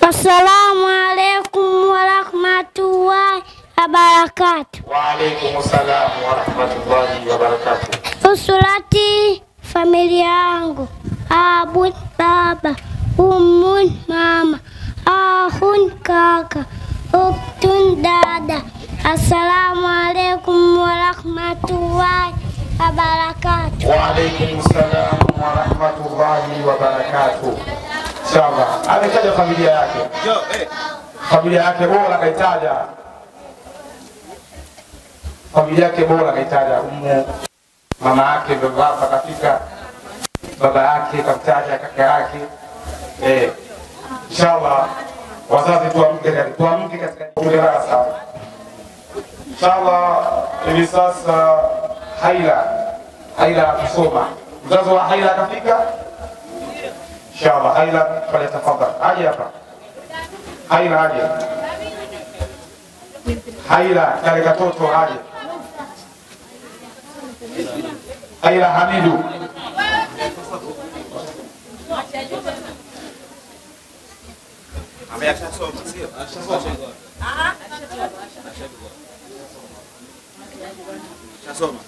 Assalamu alaikum warahmatullahi wabarakatuh. Wa alaikum salam wa rahmatullahi wa barakatuh. Usulati, familia yangu, abun baba, umun mama, ahun kaka, uktun dada. Assalamu alaikum warahmatullahi wabarakatuh. Wa alaikum salam wa rahmatullahi wa barakatuh. Inshallah. Ametaja familia yake. Familia yake bora kaitaja. Familia yake bora kaitaja. Mama yake baba kafika. Baba yake kamtaja kaka yake. Inshallah wazazi tuamke katika darasa. Inshallah hivi sasa Haila kusoma. Mzazi wa Haila kafika. Inshallah Haila falyatafadhal. Aje hapa. Haila aje. Haila kale katoto aje. Haila Hamidu. Ameshasoma sio? Shasoma.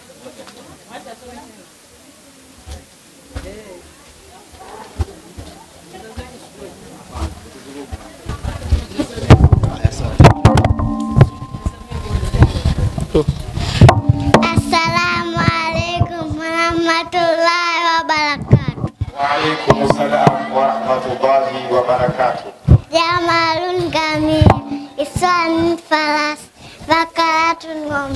Assalamu alaikum warahmatullahi wabarakatuh. Wa alaikum salam wa rahmatullahi wa barakatuh. Jamalun kamil, iswan falas, bakaratun ngom,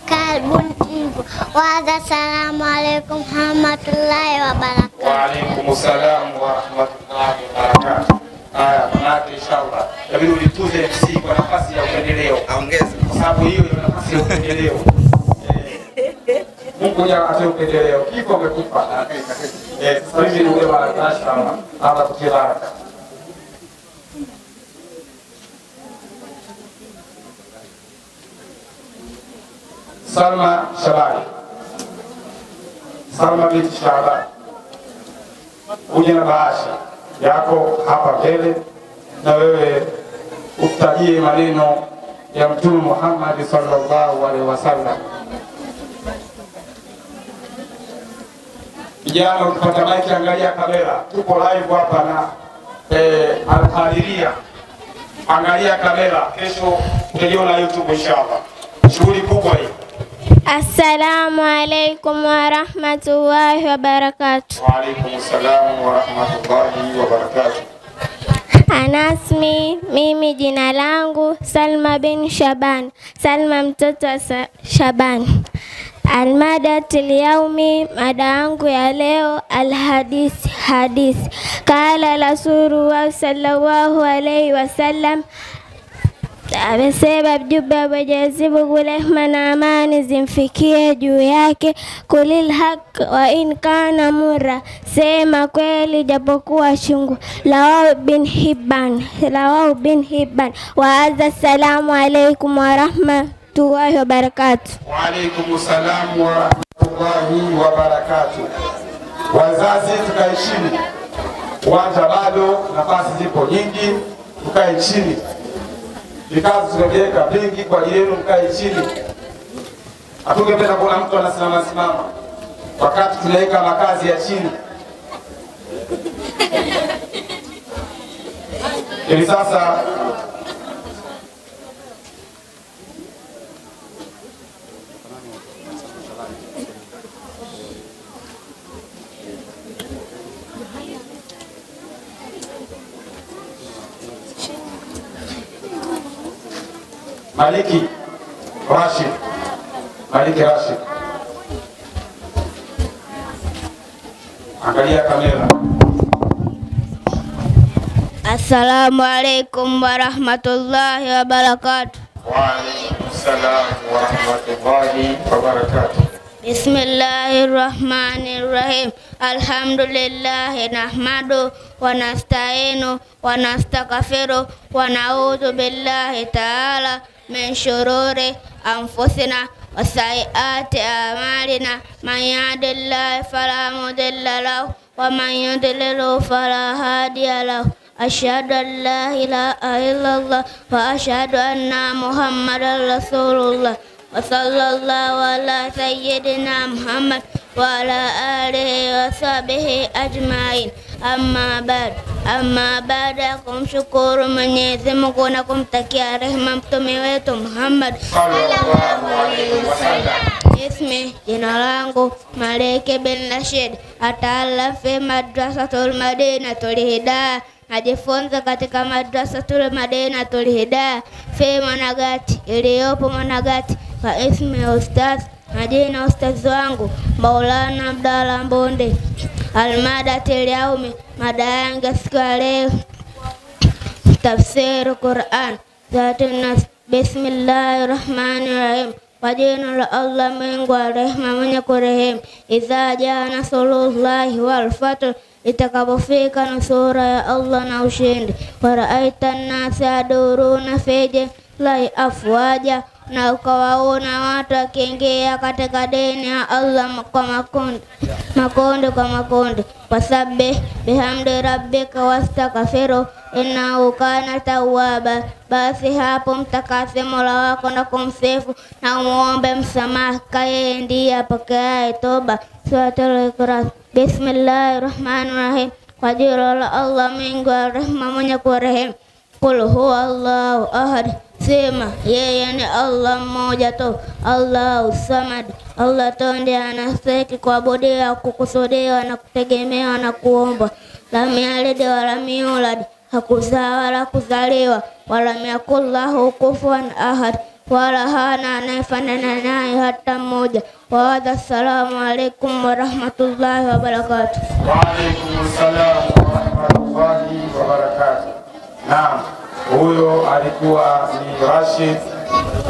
kalbun ibu. Wassalamu alaikum warahmatullahi wabarakatuh. Wa alaikum salam wa rahmatullahi wa barakatuh. Haya, manake inshallah inabidi ulituze MC kwa nafasi ya upendeleo. Aongeze. Kwa sababu hiyo ni nafasi ya upendeleo. Mungu ya atoe upendeleo. Kifo umekufa. Sasa hivi ni ule baraka inshallah. Allah kutie baraka. Salma Shabani. Salma binti Shabani. Uje na bahasha yako hapa mbele, na wewe utajie maneno ya Mtume Muhammad sallallahu alaihi wasallam. Vijana ukipata maiki angalia kamera, tupo live hapa na Al-Hadiria. Angalia kamera, kesho utaiona YouTube inshallah. Shughuli kubwa hii. Assalamu alaikum wa rahmatullahi wa barakatuh. Wa alaikum assalam wa rahmatullahi wa barakatuh. Anasmi, mimi jina langu Salma bin Shaban, Salma mtoto wa Shaban. Almadatul yaumi, mada yangu ya leo alhadith, hadith. Kala Rasulullah sallallahu alaihi wasallam, amesema mjumbe Mwenyezi Mungu, rehma na amani zimfikie juu yake, kulil haq wa in kana murra, sema kweli japokuwa chungu. Rawahu bin Hibban. Wa hadha, assalamu alaikum wa rahmatullahi wa barakatuh. Wa alaikum assalam wa rahmatullahi wa barakatuh. Wazazi tukae chini, uwanja bado, nafasi zipo nyingi, tukae chini. Vikazi tumeviweka vingi kwa ajili yenu, mkae chini. Hatungependa kuona mtu anasimama wakati tunaweka makazi ya chini. Hivi sasa Maliki Rashid. Angalia kamera. Assalamu alaikum wa rahmatullahi wa barakatuh. Wa alaikum assalam wa rahmatullahi wa barakatuh. Bismillahirrahmanirrahim. Alhamdulillahi nahmadu wa nasta'inu wa nastaghfiru wa na'udzu billahi ta'ala min shururi anfusina wa sayyiati a'malina. Man yahdihillahu fala mudilla lahu wa man yudlil fala hadiya lahu. Asyhadu an la ilaha illallah wa asyhadu anna Muhammadar Rasulullah. Wa sallallahu ala sayyidina Muhammad wa ala alihi wa sahbihi ajma'in. Amma baada kumshukuru Mwenyezi Mungu na kumtakia rehema mtume wetu Muhammad sallallahu alaihi wasallam. Ismi, jina langu Maliki bin Rashid, ataalam fi madrasatul Madinatul Hidayah. Najifunza katika madrasatul Madinatul Hidayah fi Managati, iliyopo Managati. Kwa ismi ya ustaz, majina ustaz wangu Maulana Abdallah Mbonde. Almadatul yaumi, mada yangu siku ya leo tafsir Quran zatun nas. Bismillahirrahmanirrahim. Kwa jina la Allah mwingi wa rehema mwenye kurehemu. Idha jaa nasrullahi wal fath, itakapofika nusura ya Allah na ushindi. Wa ra'aita an-nasa yaduruna fi dinillahi afwaja, na ukawaona watu wakiingia katika dini ya Allah kwa makundi kwa makundi. Wasabbih bihamdi rabbika wastaghfiru innahu kana tawwaba. Basi hapo mtakase Mola wako na kumsifu na umuombe msamaha, yeye ndiye apokea toba. Suratul Ikhlas. Bismillahirrahmanirrahim. Kwa jina la Allah mwingi wa rehema mwenye kurehemu. Qul huwa Allahu ahad, sema yeye ni Allah mmoja tu. Allahu samad, Allah tu ndiye anastahili kuabudiwa, kukusudiwa na kutegemewa na kuomba. Lam yalid wa lam yulad, hakuzaa wala kuzaliwa. Walam yakul lahu kufuwan ahad, wala hana anayefanana naye hata mmoja. Wa hadha, assalamu alaikum wa rahmatullahi wa barakatuh. Wa alaikum assalam wa rahmatullahi wa barakatuh. Naam, huyo alikuwa ni Rashid,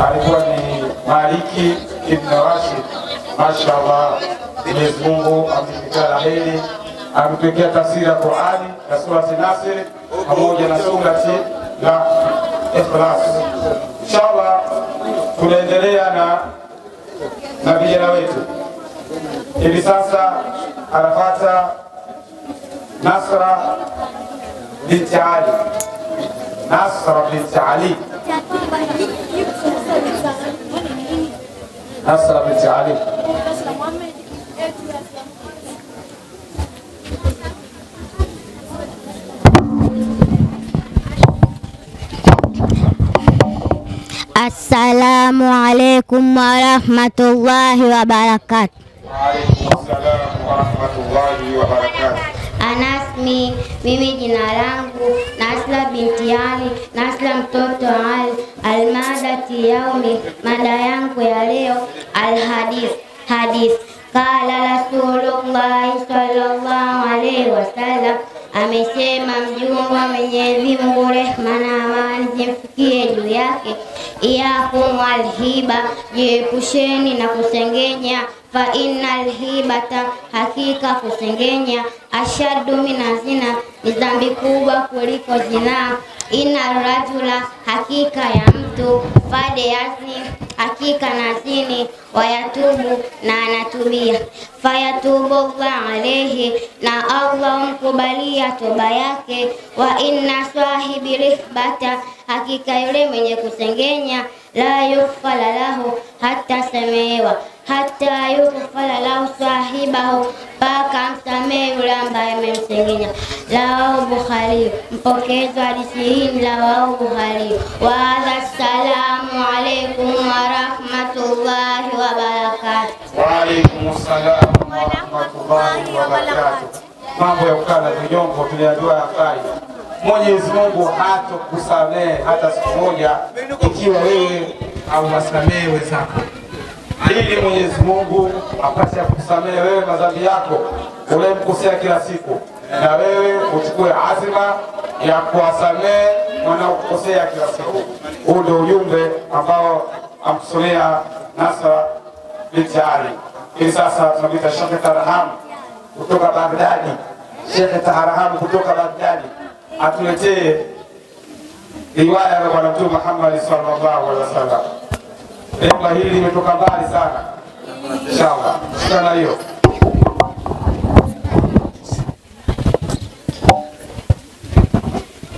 alikuwa ni Maliki ibn Rashid. Mashaallah, Mwenyezi Mungu amemjalia laheri, ametokea tafsiri ya Qur'ani na surati Nasr pamoja na surati la Ikhlas. Inshallah tunaendelea na vijana wetu. Hivi sasa anapata Nasra binti Ali. Nasra binti Ali. Nasra binti Ali. Assalamu alaikum warahmatullahi wabarakatuh. Waalaikumsalam warahmatullahi wabarakatuh. Anasmi, mimi jina langu Nasla binti Ali, Nasla mtoto Ali. Almadati yaumi, mada yangu ya leo alhadith. Hadith. Kala Rasulullah sallallahu alaihi wasallam, amesema mjumbe wa Mwenyezi Mungu, rehma na amani zimfikie juu yake, iyakum alhiba, jiepusheni na kusengenya. Fa innal hibata, hakika kusengenya, ashaddu mina zina, ni dhambi kubwa kuliko zinaa. Inna rajula, hakika ya mtu, fade yazni, hakika nazini, wayatubu, na anatubia. Fayatubu Allah alayhi, na Allah mkubalia toba yake. Wa inna sahibi rihbata, hakika yule mwenye kusengenya, la yufala lahu, hata samewa, hata yufala lahu sahibahu, paka msamehe yule ambaye amemsengenya. Rawahu Bukhari, mpokezi wa hadithi hii rawahu Bukhari. Wa hadha, assalamu alaykum wa rahmatullahi wa barakatuh. Wa alaikumussalam wa rahmatullahi wa barakatuh. Mambo ya ukala vinyongo tuliambiwa yafai. Mwenyezi Mungu hatakusamehe hata siku moja ikiwa wewe au wasamehe wenzako. Ili Mwenyezi Mungu apate kukusamehe wewe madhambi yako unayemkosea kila siku, na wewe uchukue azima ya kuwasamehe wanaokukosea kila siku. Huu ndio ujumbe ambao amkusomea Nasra binti Ali. Hivi sasa tunamwita Sheikh Tarham kutoka Baghdadi. Sheikh Tarham kutoka Baghdadi atuletee riwaya ya Bwana Mtume Muhammad sallallahu alaihi wasallam. Lengo hili limetoka mbali sana. Inshallah. Sana hiyo.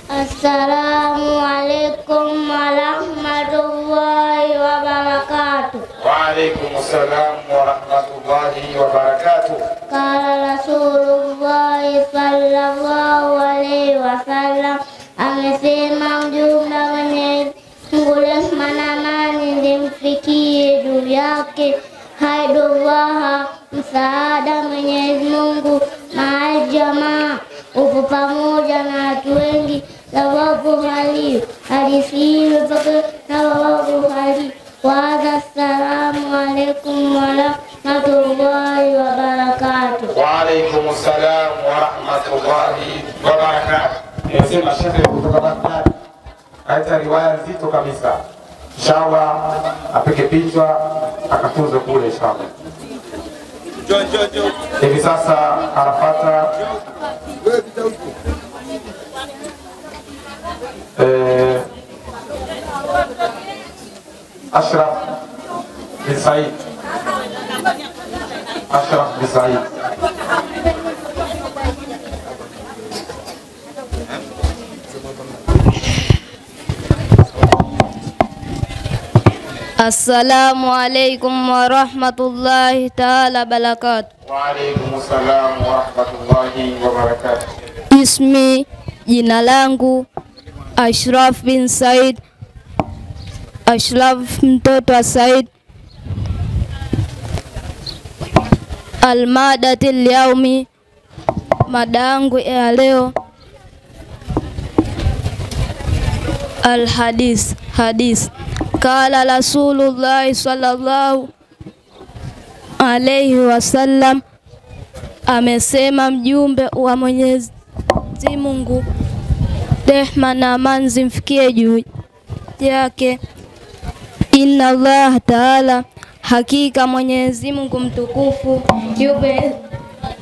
Assalamu alaikum wa rahmatullahi wa barakatuh. Wa alaikumussalam wa rahmatullahi wa barakatuh. Kala Rasulullah sallallahu alaihi wasallam, amesema mjumbe wa Mwenyezi Mungu, rehma na amani zimfikie juu yake, haidullah, msaada Mwenyezi Mungu, maajamaa, upo pamoja na watu wengi. Rawahu Bukhari, hadithi hii imepokelewa na Rawahu Bukhari. Wa hadha, assalamu alaikum wa rahmatullahi wa barakatuh. Wa alaikumussalam wa rahmatullahi wa barakatuh. Nimesema Sheikh kutoka Baghdad kaita riwaya nzito kabisa. Inshallah apeke pichwa akatunze kule inshallah. Hivi sasa anapata Ashraf bin Said. Ashraf bin Said. Assalamu alaikum wa rahmatullahi ta'ala barakatuh. Wa alaikumussalam wa rahmatullahi wa barakatuh. Ismi, jina langu Ashraf bin Said, Ashraf mtoto wa Said. Almadatil yaumi, mada yangu ya leo alhadith. Hadith. Kala Rasulullah sallallahu alaihi wasallam, amesema mjumbe wa Mwenyezi Mungu, rehma na amani zimfikie juu yake, inna Allah taala, hakika Mwenyezi Mungu mtukufu,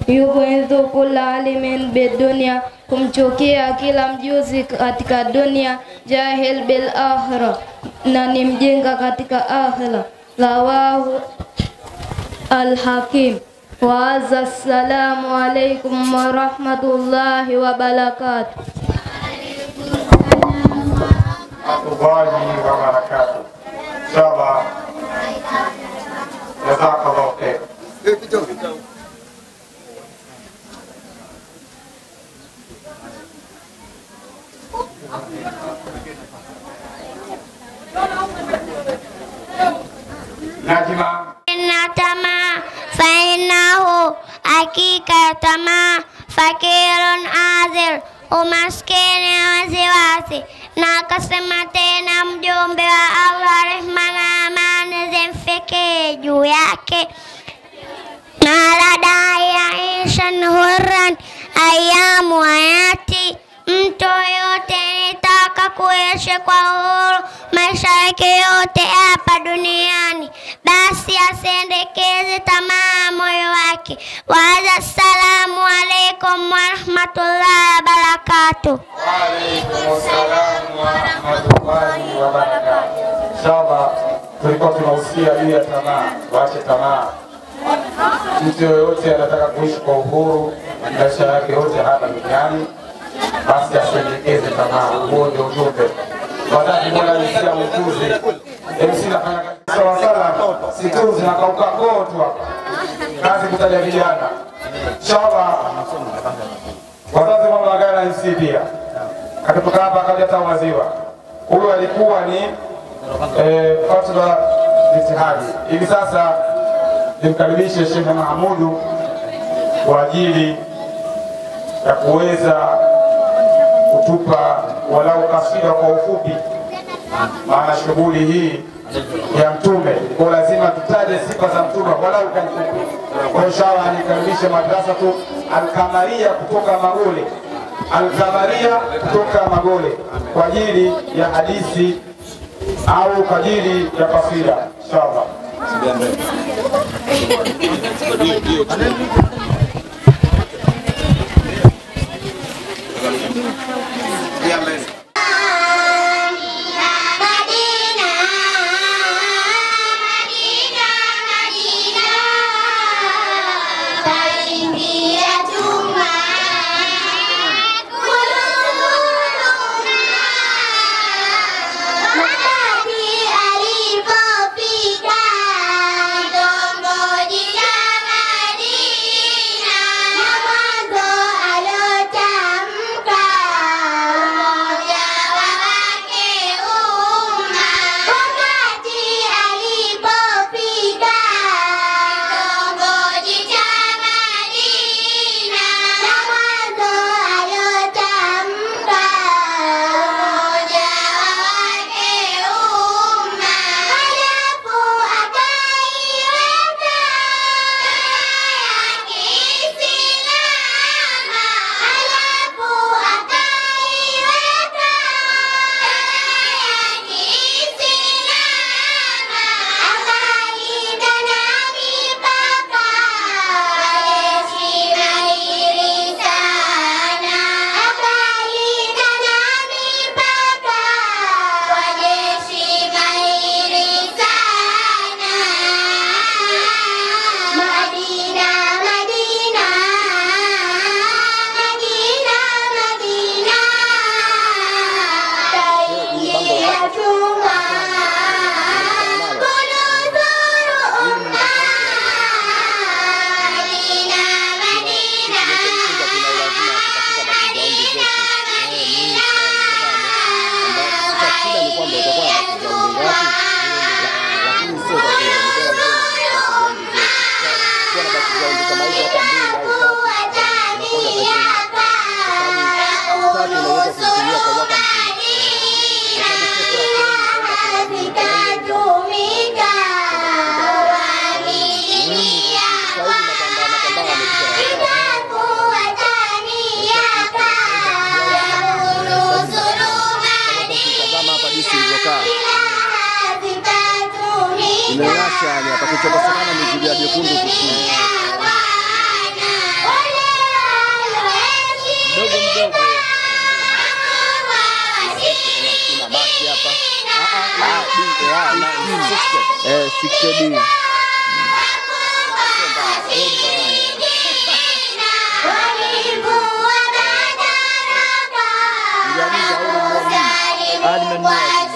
yubu kula alimin bidunia, kumchukia kila mjuzi katika dunia, jahil bil akhirah, na ni mjinga katika akhira. Rawahu al-Hakim. Wa assalamu alaikum wa rahmatullahi wa barakatuh. rahmatullahi wa barakatuh. Inshallah. Jazakallahu khair. Najma Inna tamaa fainahu hakika tamaa fakirun azir umaskini wasiwasi. Na akasema tena mjumbe wa Allah, rehma na amani zimfikie juu yake, na ladai yaishan hurran ayamu hayati, mtu yote nitaka kuishi kwa uhuru maisha yake yote hapa duniani, basi asiendekeze tamaa moyo wake. Wassalamu alaikum warahmatullahi wabarakatuh. wa alaikumussalam wa rahmatullahi wa barakatuh. Inshallah tulikuwa tunahusia juu ya tamaa, waache tamaa. Mtu yoyote anataka kuishi kwa uhuru maisha yake yote hapa duniani, basi asiendekeze tamaa. Huo ndio ujumbe. Wazazi mbona nisikia mkuzi MC nafanya kazi sawa sawa, siku zinakauka koo tu hapa, kazi kutaja vijana. Inshallah wazazi mama wagana MC pia akatoka hapa akaja hata maziwa. Huyo alikuwa ni Fatwa Jitihadi. Hivi sasa nimkaribishe Sheikh Mahmudu kwa ajili ya kuweza kutupa walau kasida kwa ufupi, maana shughuli hii ya mtume kwa lazima tutaje sifa za mtume walau kwa ufupi. Kwa inshallah nikaribishe madrasa tu Al-Kamaria kutoka Magole, Al-Kamaria kutoka Magole kwa ajili ya hadithi au kwa ajili ya kasida inshallah. Imewasha ni hapa kichokosekana mizigo ya jekundu kusini. Mdogo mdogo. Kuna baki hapa. Na 60D. Nimenunua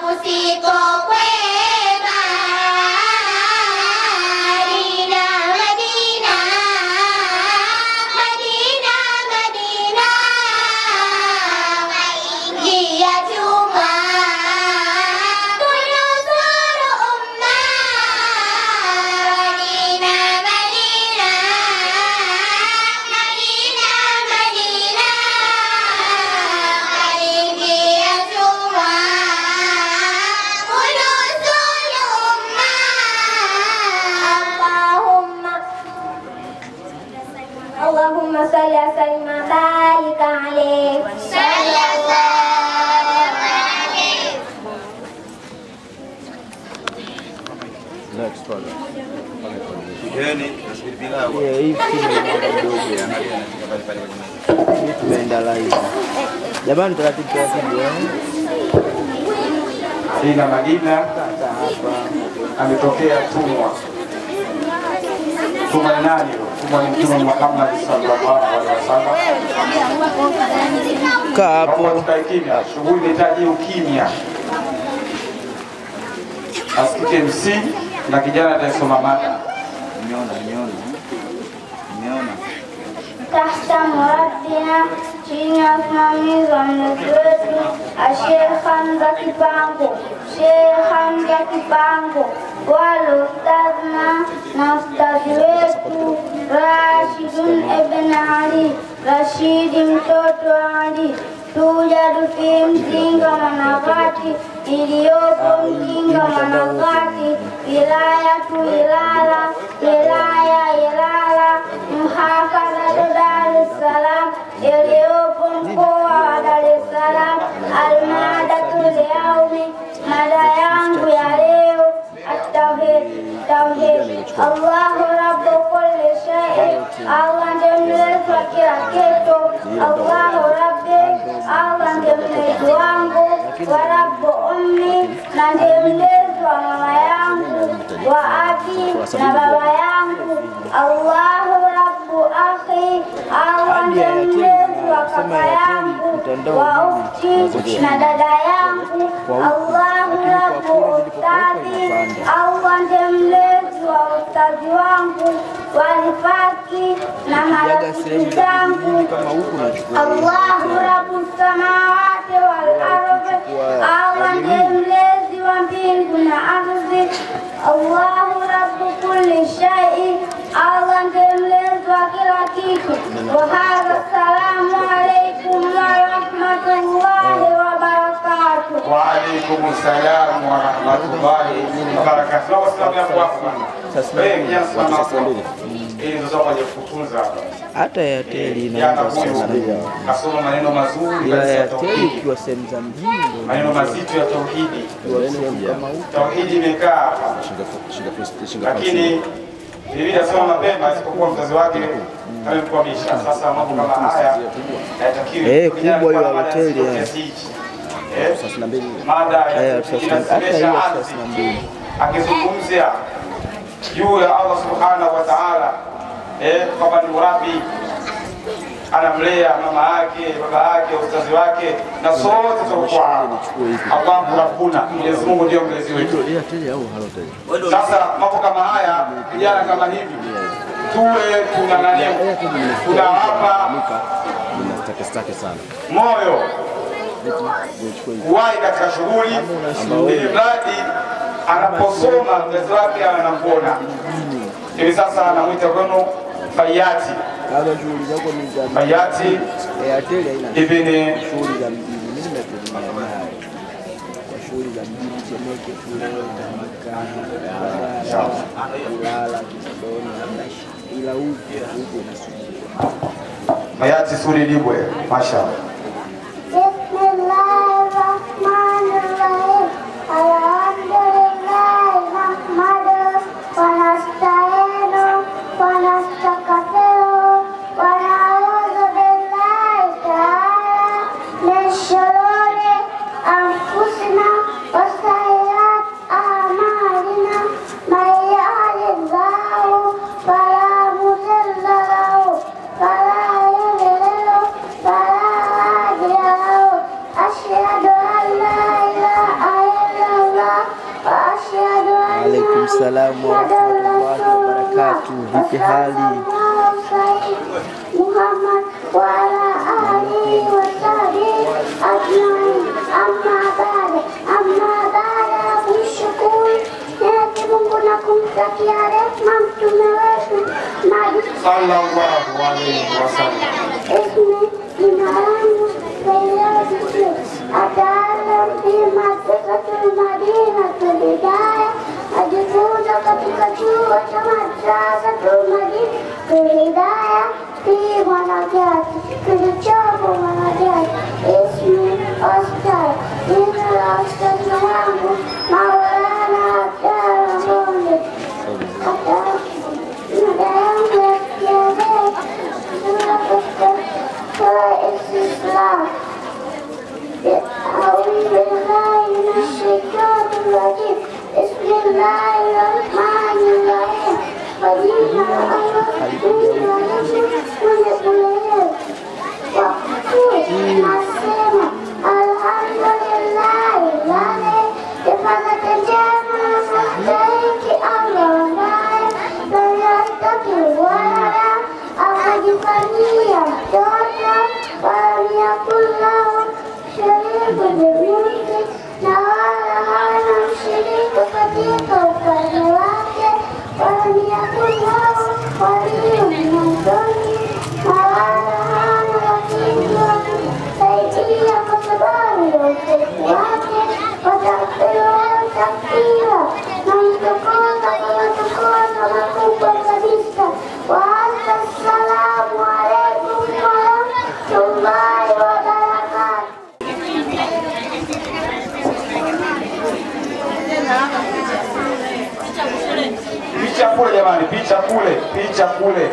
kusiko kwema. Madina, Madina, Madina, Madina, ingia chuma kunusuru umma. Madina, Madina, Madina, Madina, ingia chuma kunusuru umma. Allahumma salli wa sallim wa barik alayhi. Sallallahu alayhi. Next brother. Tumeenda live. Jamani, taratibu taratibu. Sina Madina ametokea tumwa. Tumwa ni nani? Tumwa ni Mtume Muhammad sallallahu alaihi wasallam. Kaa hapo. Tukae kimya, shughuli inahitaji ukimya. Asikike MC na kijana atasoma mada. Nimeona. Tahta Murabbina, chini ya usimamizi wa mlezi wetu Sheikh Hamza Kipango, wale ustadhna na ustadhi wetu Rashidun ibn Ali, Rashidi mtoto wa Ali, tujadu fi Mkinga Manavati, iliyopo Mkinga Manavati, wilaya Muhafadha Dar es Salaam, iliyopo mkoa wa Dar es Salaam. Almadatul yaumi, mada yangu ya leo at-tauhid. Allahu rabbu kulli shay'in, Allah ndiye mlezi wa kila kitu. Allahu rabbi, Allah ndiye mlezi wangu. Wa rabbu ummi, na ndiye mlezi wa mama yangu. Wa abi, na baba yangu. Allahu rabbu akhi, Allah ndiye mlezi wa kaka yangu. Wa ukhti, na dada yangu. Allahu rabbu ustadhi, Allah ndiye mlezi wa ustadhi wangu. Walifaki, na marafiki zangu. Allahu rabbu samawati wal ardhi, Allah ndiye mlezi wa mbingu na ardhi. Allahu rabbu kulli shay'in, Allah ndiye mlezi wa kila kitu. Wa hadha, assalamu alaykum wa rahmatullahi wa barakatuh. Wa alaykum assalam wa rahmatullahi wa barakatuh. Wassalamu alaykum. Wewe kijana sana hapo. Ndio sasa kwenye kutunza. Hata Airtel inaanza sana. Kasoma maneno mazuri ya ya Airtel tauhidi. ikiwa sehemu za mjini ndio Maneno mazito ya tauhidi. kama huko. Tauhidi imekaa. Lakini Biblia inasema mapema isipokuwa mzazi wake amemkwamisha. Sasa mambo kama haya hayatakiwi. Kubwa hiyo hoteli ya mada ya hata hiyo 32 akizungumzia juu ya Allah subhanahu wa ta'ala, kwamba ni murabi, anamlea mama yake, baba yake, ustazi wake, na sote tulikuwa Allahu rabbuna, Mwenyezi Mungu ndio mlezi wetu. Sasa mambo kama haya, vijana kama hivi, tuwe tunang'ania, tunawapa moyo kuwahi katika shughuli, ili mradi anaposoma mlezi wake anakuona. Hivi sasa anamwita kwenu Fayati. Fayati ibn shughuli za mjini, mimi nimetumia naye kwa shughuli za mjini, Temeke kule, Ilala, Kinondoni, ila huko inasubiri. Fayati Suri Libwe, mashallah. Bismillahirrahmanirrahim. Alhamdulillahi nahmaduhu wa nasta'inuhu wa nastaghfiruhu wa na'udzu billahi ta'ala min shururi anfusina wa sayyiati a'malina. Man yahdihillahu fala mudilla lahu wa la yudlil lahu fala hadiya lahu. Asyhadu an la ilaha illallah Waalaikum salaam wa rahmatullahi wa barakatuh. Vipi hali? Muhammad wa ala alihi wa sahbihi ajmain. Amma baada kumshukuru Mwenyezi Mungu na kumtakia rehema mtume wetu Muhammad sallallahu alaihi wasallam. Jina langu Sayyidati Ataalam fi Madrasatul Madinatul Hidayah, najifunza katika chuo cha Madrasatul Madinatul Hidayah fi Mwanagati kilichopo Mwanagati. Ismi Oscar, jina la ustadhi wangu Maulana Abdalla Monde. Mada yangu ya kielezi Islam. أعوذ بالله من الشيطان الرجيم. بسم الله الرحمن الرحيم. قديما الله nasema alhamdulillah lale ifadhati njema nastahiki Allah ambaye layastaki wala akajifanyia mtoto waliyakullahu shariku bimulki na wala hana mshirika katika ufalme wake waliyakullahu waliyu mwanzoni na wala hana wakili saidia kwa sababu ya utukufu wake watapewa takbira na mtukuza kwa matukuza makubwa kabisa. Waasa, assalamu alaikum warahmatullahi wabarakatuh. Picha kule jamani, picha kule.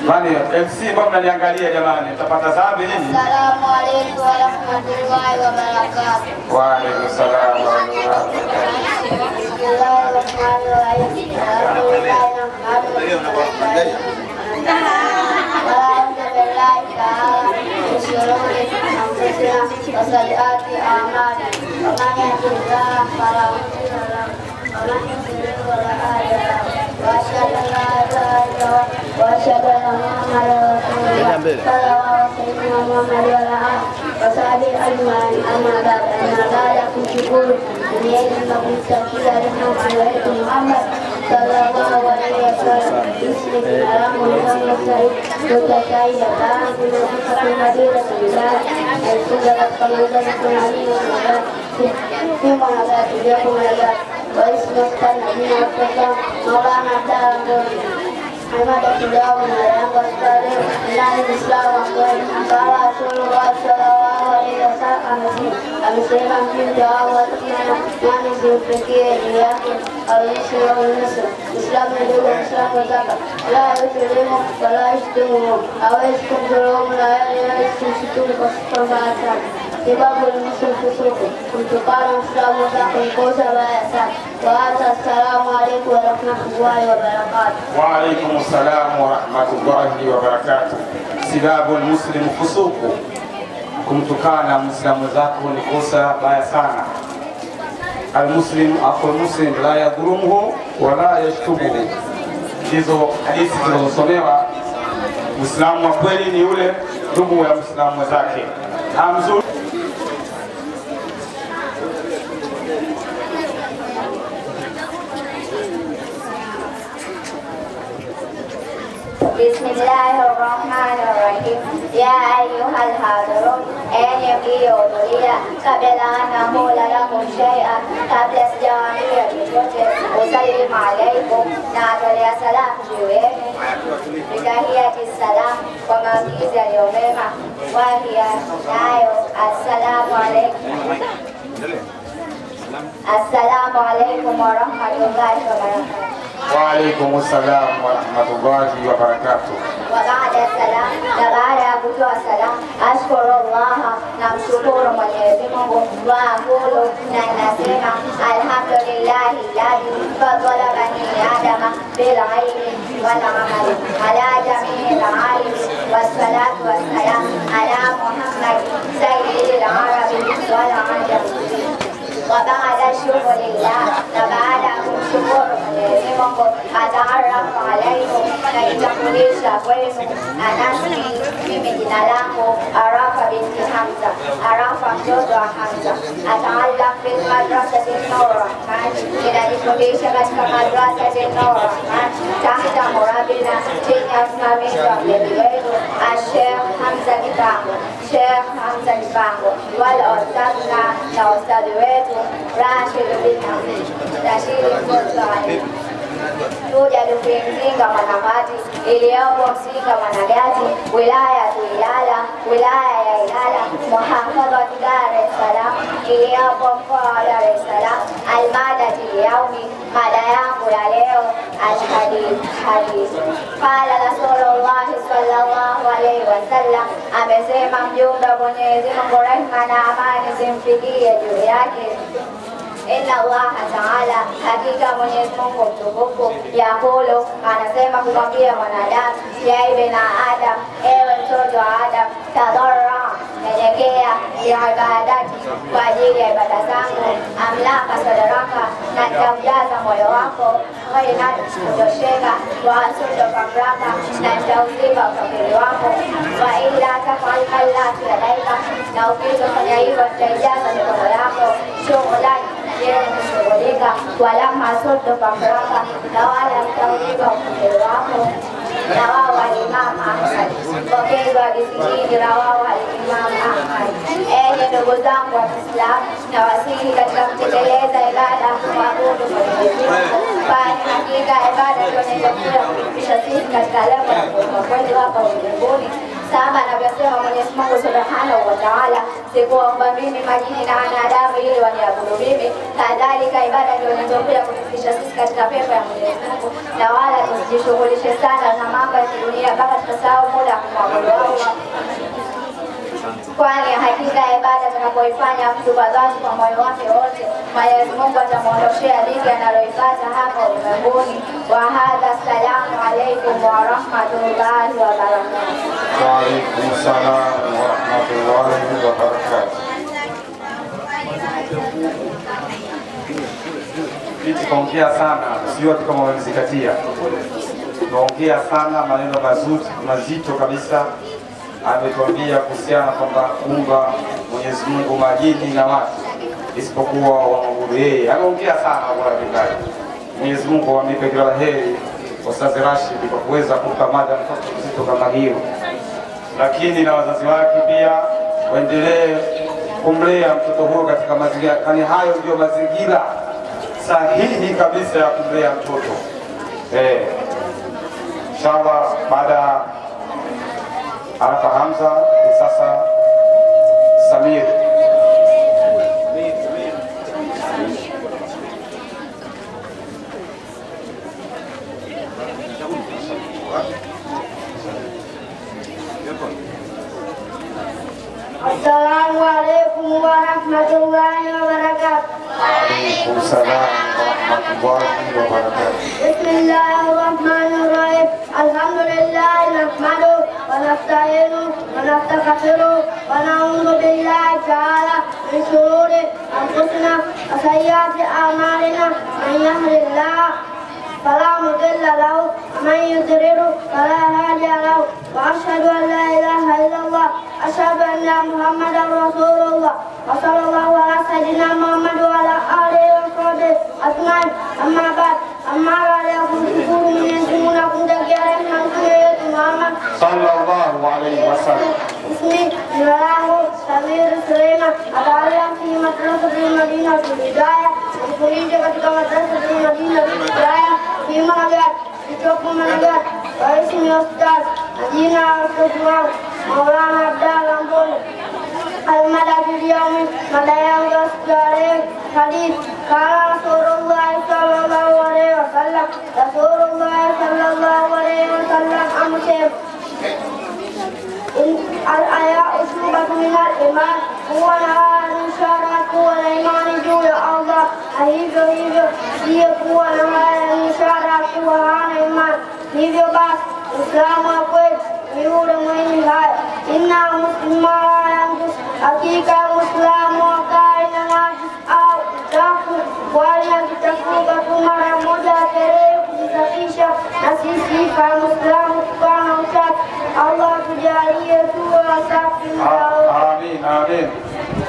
Mani MC mbona mnaniangalia jamani? Mtapata dhambi nini? Assalamu alaikum warahmatullahi wabarakatuh. Wa alaikum salaam wa rahmatullahi. وأشهد أن محمدا رسول الله صلى الله عليه وسلم وصحبه أجمعين. أما بعد kumshukuru Mwenyezi Mungu kumtakia rehema wetu Muhammad sallallahu alaihi wasallam. Ismi alamu Muhammad Said kutoka Saida tangu kutoka Madina Sudani alifunga katika mandhari tunalio kuma na gati ya kumaliza waismu sana jina kutoka Maulana Abdalla Monde. Amada kidawa na yangu askari ndani Uislamu ambaye kala Rasulullah sallallahu alaihi wasallam amesema mjumbe wa Allah nani zimpekee juu yake al-Islam wal-Nusra. Uislamu ndio Uislamu zaka la yuslimu wala yushtimu, hawezi kumdhulumu na yeye kumshtumu kwa kwamba sababu al-Muslim fusuku kumtukana Uislamu zaka mkosa baya sana. Wa assalamu alaykum wa rahmatullahi wa barakatuh. Wa alaikum salaam wa rahmatullahi wa barakatuh. Sababu al-Muslim fusuku, kumtukana Muislamu zako ni kosa baya sana. Al-Muslim akhul muslim la yadhulumu wala yashtubuhu. Hizo hadithi zinazosomewa, Muislamu wa kweli ni yule ndugu ya Muislamu zake. Hamzuri Bismillahirrahmanirrahim. Ya ayyuhal hadirun, enyi mliohudhuria, kabla an aqula lakum shay'an, kabla sijawaambia chochote, usallimu alaikum, na atolea salamu juu yenu, bitahiyati salam, kwa maagizo yaliyo mema, wahia nayo assalamu alaikum. Assalamu alaikum wa rahmatullahi wa barakatuh. Wa alaikum salam wa rahmatullahi wa barakatuh. Baada ya salam, na baada ya kutoa salam, ashkuru Allah, namshukuru Mwenyezi Mungu, wa aqulu, na nasema alhamdulillahi alladhi fadala bani adama bil ilmi wal amali ala jami'il alimi, wassalatu wassalam ala Muhammad sayyidil arabi wal ajam. Wa baada shukrillah, na baada kumshukuru ataarafu alaikum, najitambulisha kwenu. Anasmi, mimi jina langu Arafa binti Hamza, Arafa mtoto wa Hamza. Ataallam fil madrasati Nur Rahman, ninajifundisha katika madrasati Nur Rahman tahta murabina, chini ya usimamizi wa mlezi wetu Sheikh Hamza Kipango, Sheikh Hamza Kipango, wala ustadhna na ustadhi wetu Rashid bin Rashid Mzali. Tujadu fi Mzinga Mwanamati iliyopo Mzinga Mwanagati, wilaya ya Ilala, wilaya ya Ilala, muhafadha wa Dar es Salaam iliyopo mkoa wa Dar es Salaam. Almadati yaumi, mada yangu ya leo alhadith. Qala Rasulullah sallallahu alaihi wasallam, amesema mjumbe wa Mwenyezi Mungu, rehma na amani zimfikie juu yake, Inna Allah Ta'ala, hakika Mwenyezi Mungu mtukufu, yakulu, anasema kumwambia mwanadamu, ya ibna Adam, ewe mtoto wa Adam, tadarra, nyenyekea, ya ibadati, kwa ajili ya ibada zangu, amlaka sadaraka, na nitaujaza moyo wako, waina kutosheka, wa asundo kamraka, na nitauziba ukafiri wako, wa ila tafal kallati yadaika, na ukitofanya hivyo nitaijaza mikono yako, shughulani kushughulika, walama soto pakraka, na wala mtauliva ukafiri wako. Rawahu al-Imam Ahmad, pokezi wa hadithi hii rawahu al-Imam Ahmad. Enyi ndugu zangu wa Kiislamu, na wasihi katika kutekeleza ibada kuabudu Mwenyezi Mungu, kwani hakika ibada ndio inayokuja kufikisha sisi katika lengo la kuwa kweli hapa ulimwenguni. Kama anavyosema Mwenyezi Mungu Subhanahu wa Ta'ala, sikuomba mimi majini na wanadamu ili waniabudu mimi, kadhalika ibada ndio inayokuja kufikisha sisi katika pepo ya Mwenyezi Mungu, na wala tusijishughulishe sana na mambo ya dunia mpaka tutasahau muda wa kumwabudu Allah. Kwani hakika ibada tunapoifanya mtu kwa dhati kwa moyo wake wote, Mwenyezi Mungu atamuondoshea dhiki analoipata hapa ulimwenguni. Wa hadha, assalamu alaykum wa rahmatullahi wa barakatuh. Wa alaykum salam wa rahmatullahi wa barakatuh. Tukaongea sana, sio tu kama wamezikatia. Tukaongea sana maneno mazito kabisa. Ametuambia kuhusiana kwamba kuumba Mwenyezi Mungu majini na watu isipokuwa waabudu yeye. Ameongea sana kwa vikali. Mwenyezi Mungu ampe kila heri Ustadh Rashid kwa kuweza kumpa mada mzito kama hiyo, lakini na wazazi wake pia waendelee kumlea mtoto huyo katika mazingira, kwani hayo ndio mazingira sahihi kabisa ya kumlea mtoto. Inshallah, baada Arafa Hamza, sasa Samir. Assalamu alaikum wa rahmatullahi wa barakatuh. Waalaikum salam wa rahmatullahi wa barakatuh. Bismillahirrahmanirrahim. Alhamdulillah, nahmaduhu wa nasta'inuhu wa nastaghfiruhu wa na'udhu billahi ta'ala min shururi anfusina wa sayyiati a'malina. Man yahdihillahu fala mudilla lahu wa man yudlilhu fala hadiya lahu. Wa ashhadu an la ilaha illallah, ashhadu anna Muhammadan rasulullah. Wa sallallahu ala sayyidina Muhammad wa ala alihi wa sahbihi ajma'in. Amma ba'd, amma baada ya kumshukuru Mwenyezi Mungu na kumtakia rehema Mtume wetu Muhammad sallallahu alaihi wasallam. Ismi jina langu Samir Suleiman, ataallam fi madrasati Madinatul Hidayah, nifundisha katika madrasati Madinatul Hidayah fi Managat, kilichopo Managat. Wa ismi ustadh, na jina la ustadhi wangu Maulana Abdallah Mbole. Al-Madati al-Yawmi, mada yangu ya siku ya leo hadith. Qala Rasulullah sallallahu alaihi wasallam, Rasulullah sallallahu alaihi wasallam amesema, al-aya'u shubatun min al-iman, huwa na ishara kuwa na imani juu ya Allah, hivyo ndiyo kuwa na haya ni ishara kuwa hana imani. Hivyo basi Uislamu wa kweli ni yule mwenye haya. Inna muslima la yanjus, hakika Muislamu hakai na najis au uchafu, bali akitafuka tu mara moja atelee kujisafisha Amin, amin.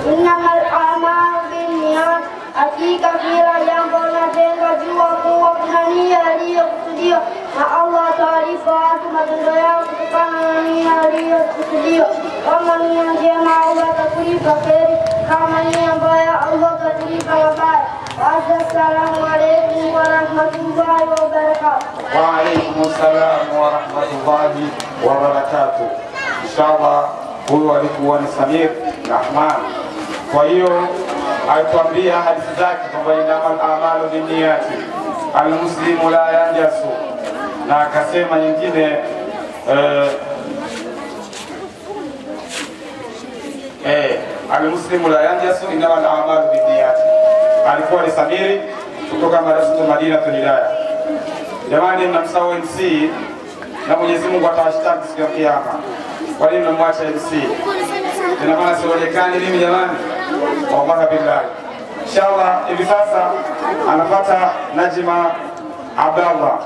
Innamal a'malu binniyat, hakika kila jambo linatendwa jua kuwa kuna nia iliyokusudiwa na Allah. Taarifa watu matendo yao kutokana na nia iliyokusudiwa. Kama nia njema Allah atakulipa kheri, kama nia mbaya Allah atakulipa mabaya. Assalamu alaikum warahmatullahi wabarakatuh. Wa alaikum salam wa rahmatullahi wa barakatuh. Inshallah, huyu alikuwa ni Samir Rahman. Kwa hiyo alituambia hadithi zake kwamba innamal a'malu binniyati, almuslimu la yanjasu, na akasema nyingine almuslimu la yanjasu innamal a'malu binniyati. Alikuwa ni Samiri kutoka Madrasatul Madinatul Hidayah. Jamani, mnamsahau MC na Mwenyezi Mungu atawashtaki siku ya Kiyama. Kwa nini mnamwacha MC? Ina maana sionekani mimi jamani? Wallahi billahi. Inshallah hivi sasa anapata Najima Abdallah.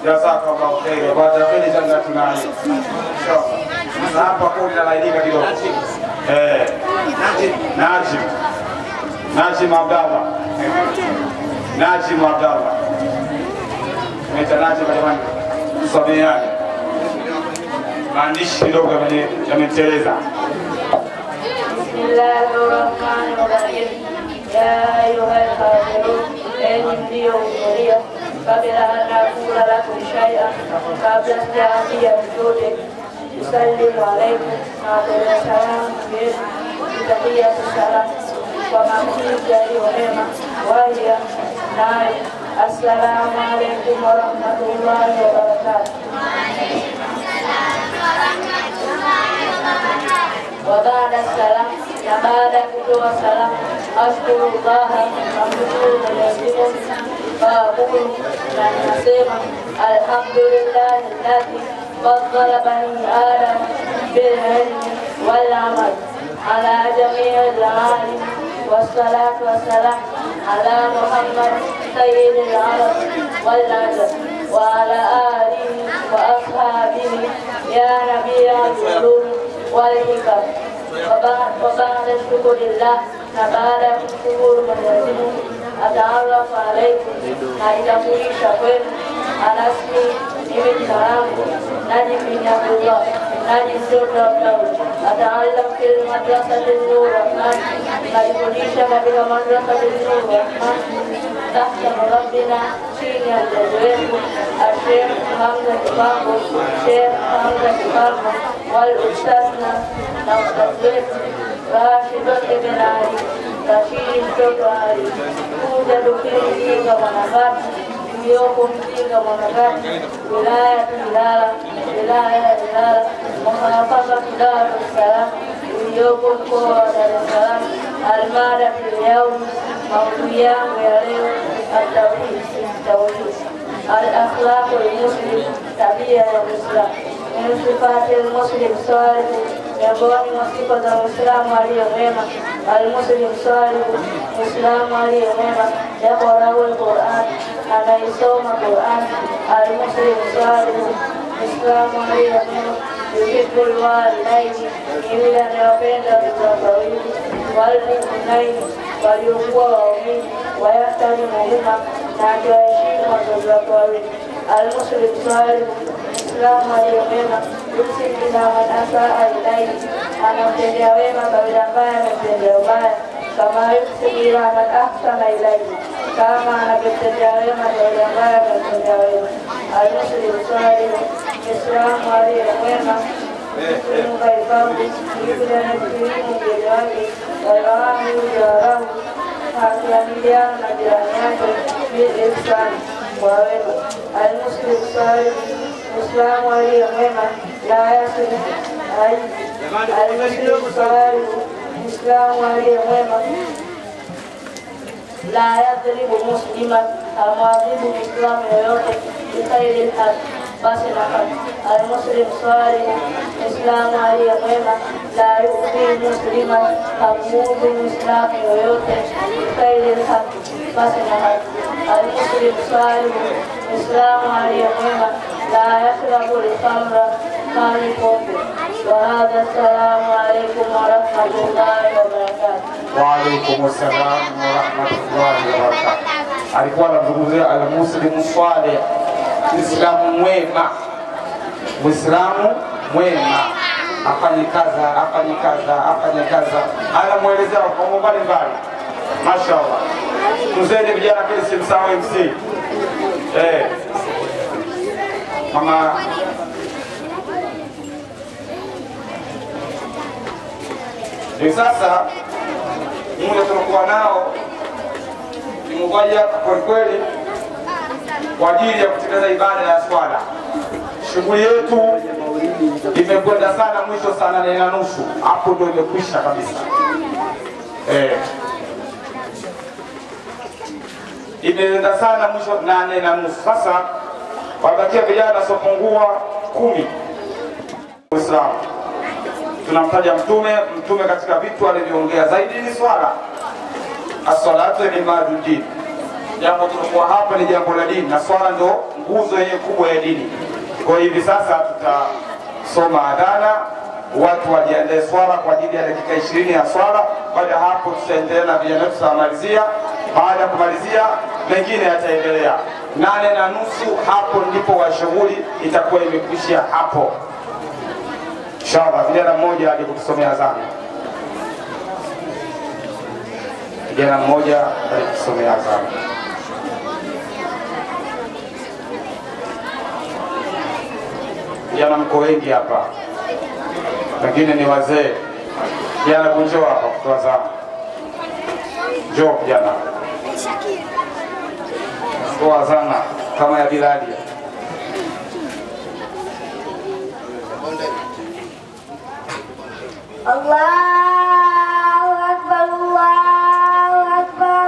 Jazakallahu khairan wa jazakallahu jannatun na'im. Inshallah. Sasa hapa kundi la lailika kidogo. Najim Abdallah. Najim Abdallah. Naita Najim jamani. Sameheani. Maandishi kidogo yameniteleza. Bismillahirrahmanirrahim. Ya ayyuhal kafirun, enyi mliohudhuria, kabla an aqula lakum shay'an, kabla sijaambia chochote, usallimu alaikum, na salamu yetu, tahiyatu salam, kwa maamkizi yaliyo mema, wahia naye, assalamu alaikum warahmatullahi wabarakatuh. Wabada salam, na baada ya kutoa salamu, ashkurullah, namshukuru Mwenyezi Mungu, faaqulu, na ninasema alhamdulillah alladhi faddala bani adam bililmi wal amal ala jamii al-alim, wassalatu wassalam ala Muhammad sayyidil arab wal ajam wa ala alihi wa ashabihi ya nabiyal ulum والحكم. وبعد الشكر لله نبالا kushukuru Mwenyezi Mungu, ataalafu alaikum, na itakuisha kwenu, anasmi mimi mtaalamu Najim bin Abdullah, Najim mtoto wa Abdallah, ataalam fil madrasatil Nur Rahman, najifundisha katika madrasatil Nur Rahman tahta rabbina, chini ya mzazi wetu Sheikh Hamza Kipango, Sheikh Hamza Kipango wal ustadna, na ustadhi wetu Rashid ibn Ali, Rashid mtoto Ali, kuja dukeni Mzinga Mwanakati, iliyoko Mzinga Mwanakati, wilaya ya Ilala, muhafadha Dar es Salaam, iliyoko mkoa wa Dar es Salaam. Almada fil yawm, maudhui yangu ya leo, at-tawhid, al-akhlaqul muslim, tabia ya Muislamu. Min sifatil muslim salih, miongoni mwa sifa za Muislamu aliye mwema. Al-muslim salih, Muislamu aliye mwema, yaqra'u al-Qur'an, anaisoma Qur'an. Al-muslim salih, Muislamu aliye mwema, yuhibbul walidaini, yule anayewapenda wazazi wawili, walidayni, waliokuwa waumini, wayahtarimuhuma, na akiwaheshimu wazazi wake wawili. Al-muslim salih, Muislamu aliye mwema, yusifu man asaa ilayhi, anamtendea wema kwa yule ambaye amemtendea ubaya, kama yusifu man ahsana ilayhi, kama anamtendea wema kwa yule ambaye amemtendea wema. Al-muslim salih, Muislamu aliye mwema, Muslimu kaifamu, yule anayekirimu mbele wake, walawamu jarahu, akiamiliana na jirani yake bil ihsan, kwa wema. Al-muslim salih, Muislamu aliye mwema, la yasri al-muslim salih, Muislamu aliye mwema, la yadhlimu musliman, hamwadhibu Muislamu yoyote, bikhairil haq, basi na haki. Al-muslim salih, Muislamu aliye mwema, la yu'dhi musliman, hamuudhi Muislamu yoyote, bikhairil haq, basi na haki. Al-muslim salih, Muislamu aliye mwema, la yashrabu al-khamra, hanywi pombe. وهذا السلام عليكم ورحمة الله وبركاته. وعليكم السلام ورحمة الله وبركاته. Alikuwa anazungumzia al-Muslimu salih, Muislamu mwema. Muislamu mwema afanye kaza. Anamuelezea kwa mambo mbalimbali. Mashaallah. Tuzeni vijana kile simsahau MC. Mama sasa muda tunakuwa nao ni mmoja kwa kweli kwa ajili ya kutekeleza ibada ya swala. Shughuli yetu imekwenda sana, mwisho saa 8:30 hapo ndio imekwisha kabisa. Imeenda sana mwisho 8:30. Sasa wabakia vijana sopungua 10. Uislamu tunamtaja mtume katika vitu alivyoongea zaidi ni swala. As-salatu imadud-din. Jambo tulikuwa hapa ni jambo la dini na swala ndio nguzo yenye kubwa ya dini. Kwa hivi sasa tutasoma adhana, watu wajiandae swala kwa ajili ya dakika 20 ya swala. Baada hapo tutaendelea na vijana tutamalizia. Baada ya kumalizia mengine yataendelea. 8:30 hapo ndipo wa shughuli itakuwa imekwisha hapo. Inshallah vijana mmoja aje kutusomea adhana. Kijana mmoja aje kutusomea adhana. Vijana mko wengi hapa. Wengine ni wazee. Vijana kunjoo hapa kutoa adhana. Njoo kijana. Toa adhana kama ya Bilali. Allahu Akbar, Allahu Akbar,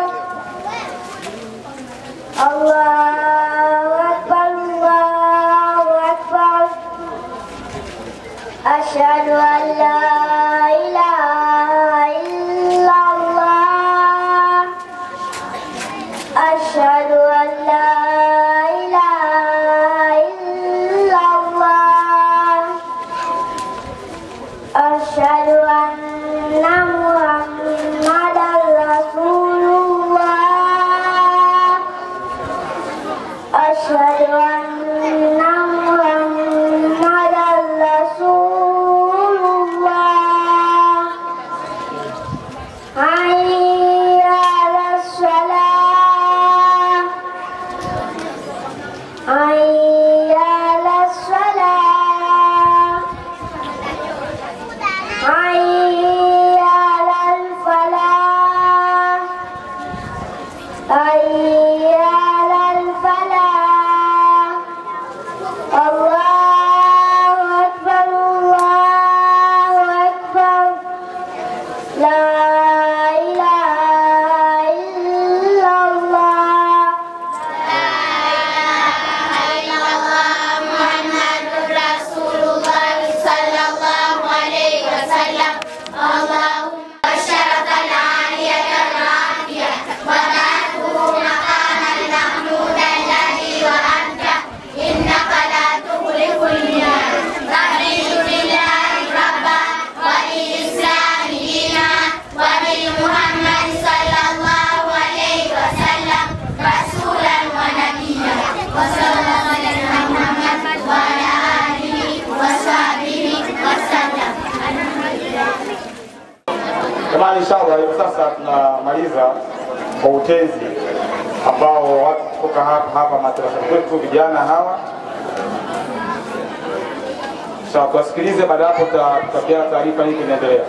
Allahu Akbar, Allahu Akbar. Asyhadu an la ilaha illallah. Asyhadu an la ilaha illallah. Asyhadu anna Muhammadar Rasulullah. Asyhadu anna Muhammadar Rasulullah. Hayya 'alas shalah. Hayya 'alas shalah. Hayya 'alal falah. Hayya 'alal falah. Allahu Akbar, Allahu Akbar. La ilaha illallah. Muhammadur Rasulullah sallallahu alaihi wasallam. Allahumma syaratan aliyatan rafiyah wa ta'atuhu maqaman mahmudan ladhi wa anta innaka la tukhliful mi'ad. Raditu billahi rabban wa bil-islam dinan wa bi Muhammad sallallahu alaihi wasallam rasulan wa nabiyyan. Wa sallallahu alaihi Muhammad wa ala alihi wa sahbihi wa sallam. Jamani, inshallah hivi sasa tunamaliza kwa utenzi ambao watu kutoka hapa madrasa kwetu vijana hawa. Sasa tusikilize, baada hapo tutapeana taarifa hii inaendelea.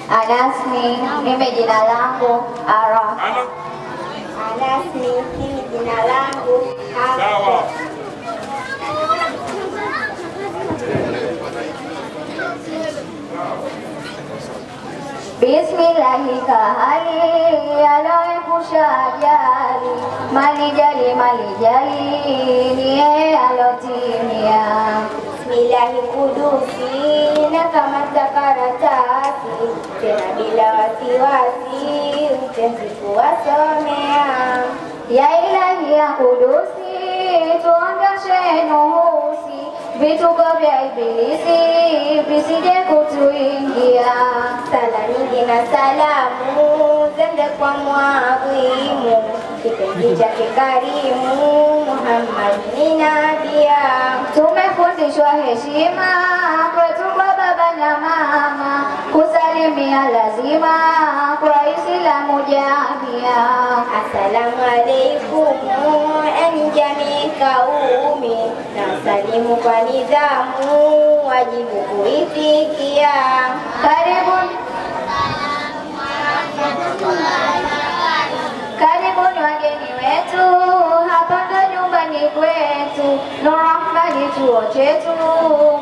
Anasmi, mimi jina langu Ara. Anasmi, mimi jina langu Ara. Sawa. Bismillahi kahari aloepusha ajali, malijali ni yeye alotimia. Bismillahi kudusi na kamata karatasi, tena bila wasiwasi utenzi kuwasomea. Ya Ilahi ya Kudusi, tuondoshe nuhusi, vituko vya ibilisi visije kutuingia. Sala nyingi na salamu zende kwa mwadhimu, kipenzi chake karimu Muhammad ni nabia. Tumefundishwa heshima kwetu kwa baba na mama, kusalimia lazima kwa Islamu jamia. Assalamu alaikum enyi jamii kaumi, na salimu kwa nidhamu wajibu kuitikia. Karibuni wageni wetu, hapa ndo nyumbani kwetu, Nurrahmani chuo chetu,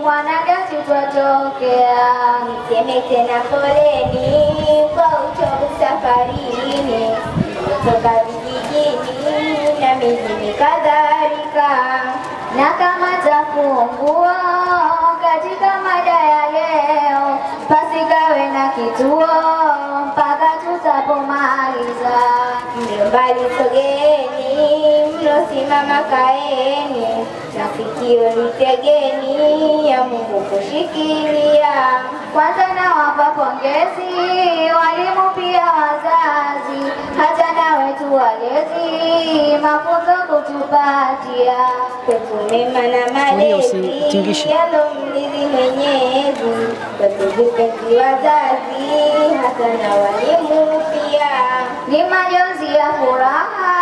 Mwanagati twatokea. Niseme tena poleni kwa uchovu safarini, kutoka vijijini na mijini kadhalika. Na kama tafungua katika mada ya leo, pasikawe na kituo mpaka tutapomaliza. Mlio mbali sogeni, mlosimama kaeni, na sikio litegeni, ya Mungu kushikilia. Kwanza nawapa pongezi walimu pia wazazi, hata na wetu walezi, mafunzo kutupatia. Kwetu mema na malezi yalomridhi Mwenyezi, kwetu vipenzi wazazi, hata na walimu pia. Ni majonzi ya furaha,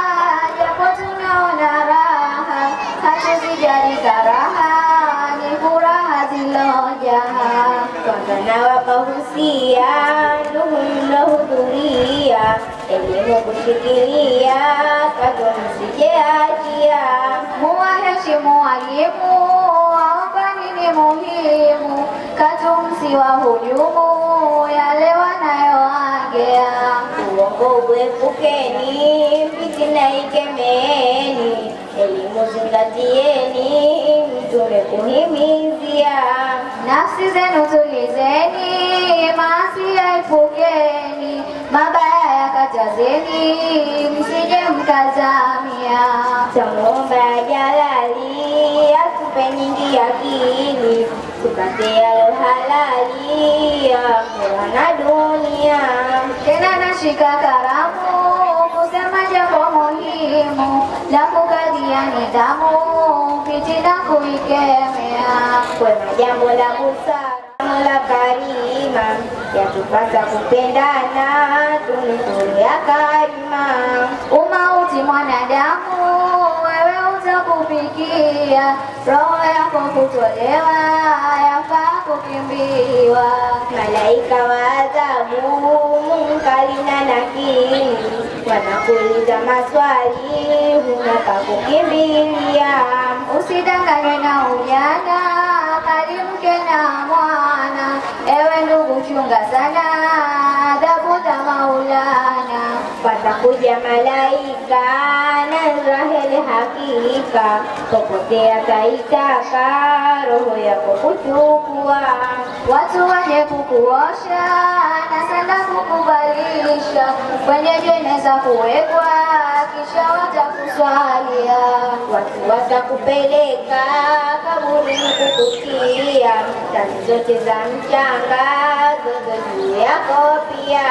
japo tunaona raha, hatuzijali karaha, ni furaha zilojaha. Kwanza nawapa husia ndugu mlohudhuria, elimu kushikilia, katu msijeachia. Muwaheshimu walimu, waombani ni muhimu, katu msiwahujumu yale wanayoagea. Uongo uepukeni, fitina ikemeni, elimu zingatieni, mtume kuhimizia. Nafsi zenu tulizeni, maasi yaepukeni, mabaya yakatazeni, msije mkazamia. Tamuomba ya Jalali atupe nyingi akili, tupate yalo halali ya akhera na dunia. Tena nashika karamu kusema jambo muhimu la kukadia nidhamu, fitina kuikemea. Kwema jambo la busara, Mola Karima, yatupasa kupendana, tunusuru ya karima. Umauti mwanadamu wewe utakufikia, roho yako kutolewa, yafaa kukimbiwa. Malaika wa adhabu, Munkari na Nakiri, wanakuuliza maswali, huna pa kukimbilia. Usidanganywe na ujana, kali mke na mwana, ewe ndugu chunga sana, adhabu za Maulana. Watakuja malaika na Israeli hakika, popote ataitaka roho yako kuchukua. Watu waje kukuosha na sanda kukubalisha, kwenye jeneza kuwekwa, kisha watakuswalia. Watu watakupeleka kaburini kukutia, tani zote za mchanga zote juu yako pia.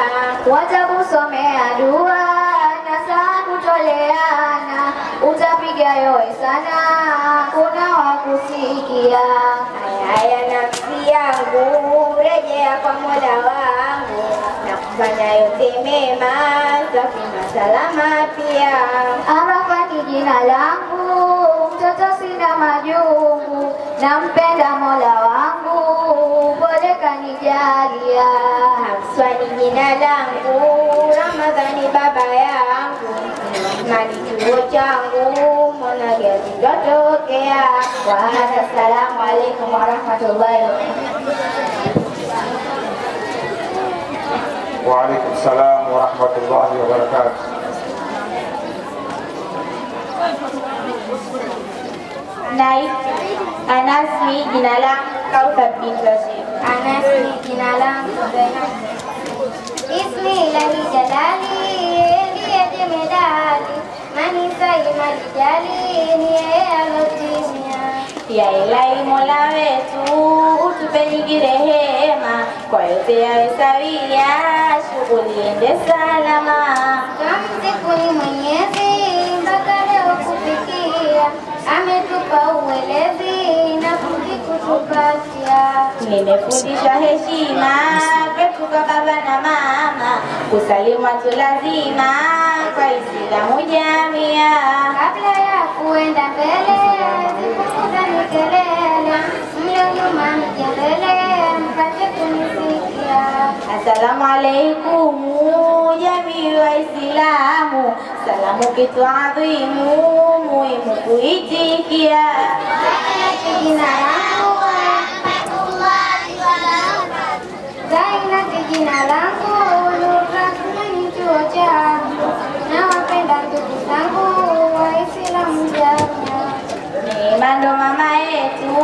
Watakusomea dua na saa kutoleana, utapiga yowe sana, kuna wakusikia. Haya nafsi yangu, rejea kwa Mola wangu, na kufanya yote mema, safi na salama pia. Arafa ni jina langu, mtoto sina majungu, nampenda Mola wangu, pole kanijalia. Hafswa ni jina langu, Ramadhani baba yangu, Mali chuo changu, Mwanagati twatokea. Assalamu alaikum warahmatullahi wabarakatuh. Wa alaikum salam wa rahmatullahi wa barakatuh. Anasmi jina langu Kauthar bin Razif. Anasmi jina langu Zainab. Bismillahi jalali ndiye jemedali, manisai malijali ni yeye alotimia. Ya Ilahi Mola wetu utupe nyingi rehema, kwa yote yawe sawia, shughuli ende salama. Kamsifu ni Mwenyezi mpaka leo kufikia, ametupa uelezi na fundi kutupatia. Nimefundishwa heshima kwetu kwa baba na mama, kusalimu watu lazima kwa Islamu jamia. Kabla ya kuenda mbele zipunguzeni kelele, mlio nyuma mjelele mpate kunisikia. Assalamu alaikum jamii wa Islamu, salamu kitu adhimu muhimu kuitikia. Jina langu Zainab, jina langu Nurrahma ni chuo changu, na wapenda ndugu zangu Waislamu jamia. Neema ndo mama yetu,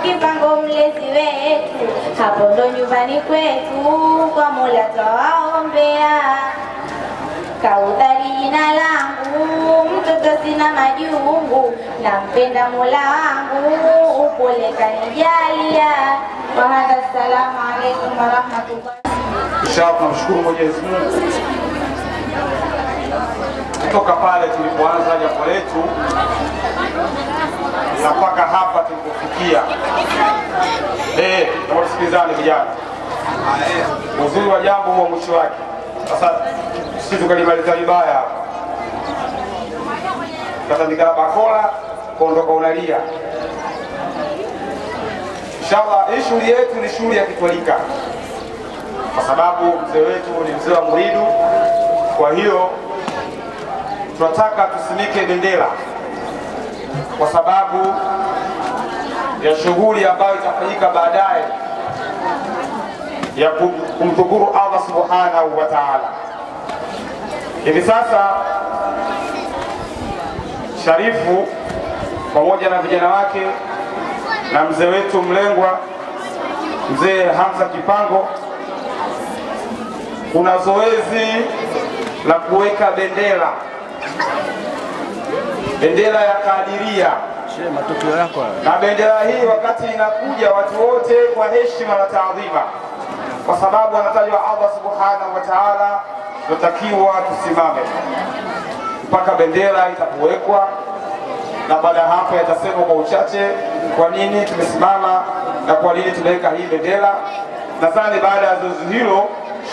kipango mlezi wetu, hapo ndo nyumbani kwetu, kwa Mola twawaombea. Kaudhari jina langu, mtoto sina majungu, nampenda Mola wangu, upole kanijalia. Wa hadha, assalamu alaikum wa rahmatullah. Inshallah tunamshukuru Mwenyezi Mungu kutoka pale tulipoanza jambo letu na mpaka hapa tulipofikia. Tusikilizane vijana. Uzuri wa jambo huwa mwisho wake. Sasa sisi tukalimaliza vibaya hapa. Katandika bakola kuondoka unalia. Inshallah hii shughuli yetu ni shughuli ya kitwalika, kwa sababu mzee wetu ni mzee wa Muridu. Kwa hiyo tunataka tusimike bendera kwa sababu ya shughuli ambayo itafanyika baadaye ya kumshukuru Allah subhanahu wa ta'ala. Hivi sasa Sharifu pamoja na vijana wake na mzee wetu mlengwa mzee Hamza Kipango, kuna zoezi la kuweka bendera ya Kadiria. Matokeo yako na bendera hii wakati inakuja watu wote kwa heshima na taadhima, kwa sababu anatajwa Allah subhanahu wa ta'ala, tunatakiwa tusimame mpaka bendera itapowekwa, na baada ya hapo yatasemwa kwa uchache kwa nini tumesimama na kwa nini tumeweka hii bendera. Nadhani baada ya zoezi hilo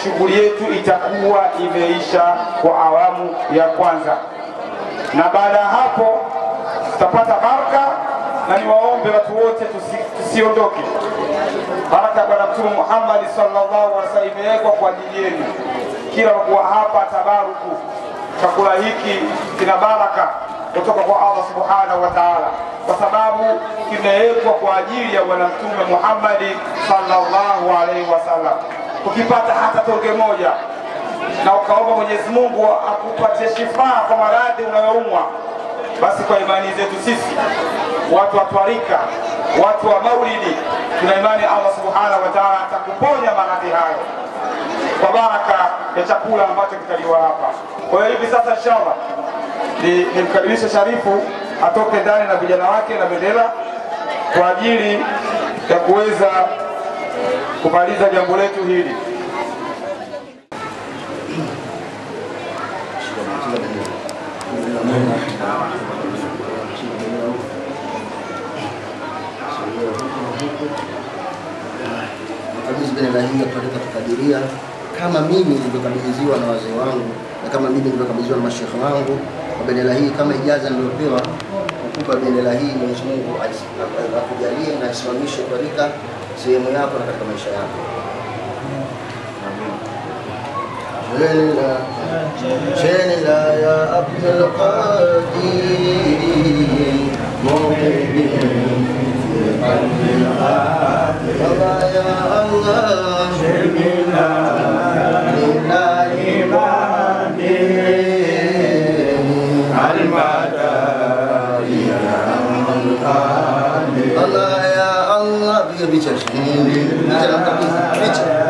shughuli yetu itakuwa imeisha kwa awamu ya kwanza, na baada ya hapo tutapata baraka, na niwaombe watu wote tusiondoke. Baraka ya Bwana Mtume Muhammad sallallahu alaihi wasallam imewekwa kwa ajili yenu. Kila kuwa hapa tabaruku, chakula hiki kina baraka kutoka kwa Allah subhanahu wa ta'ala, kwa sababu kimewekwa kwa ajili ya Bwana Mtume Muhammad sallallahu alaihi wasallam. Ukipata hata tonge moja na ukaomba Mwenyezi Mungu akupatie shifaa kwa maradhi unayoumwa, basi kwa imani zetu sisi watu wa twarika, watu wa maulidi, tuna imani Allah subhanahu wa ta'ala atakuponya maradhi hayo kwa baraka ya chakula ambacho kitaliwa hapa. Kwa hiyo hivi sasa inshallah nimkaribisha Sharifu atoke ndani na vijana wake na bendera kwa ajili ya kuweza kumaliza jambo letu hili. Bendera hii ya Twarika Kadiria kama mimi nilivyokabidhiwa na wazee wangu na kama mimi nilivyokabidhiwa na mashekhe wangu, kwa bendera hii kama ijaza niliyopewa kukupa bendera hii. Mwenyezi Mungu akujalie na asimamishe Twarika sehemu yako na katika maisha yako. Shenila ya Abdul Qadir mu'minin Allah ya Allah Shenila lillahi ma'ani al-madari Allah ya Allah bi picha. Picha na mkabidhi. Picha.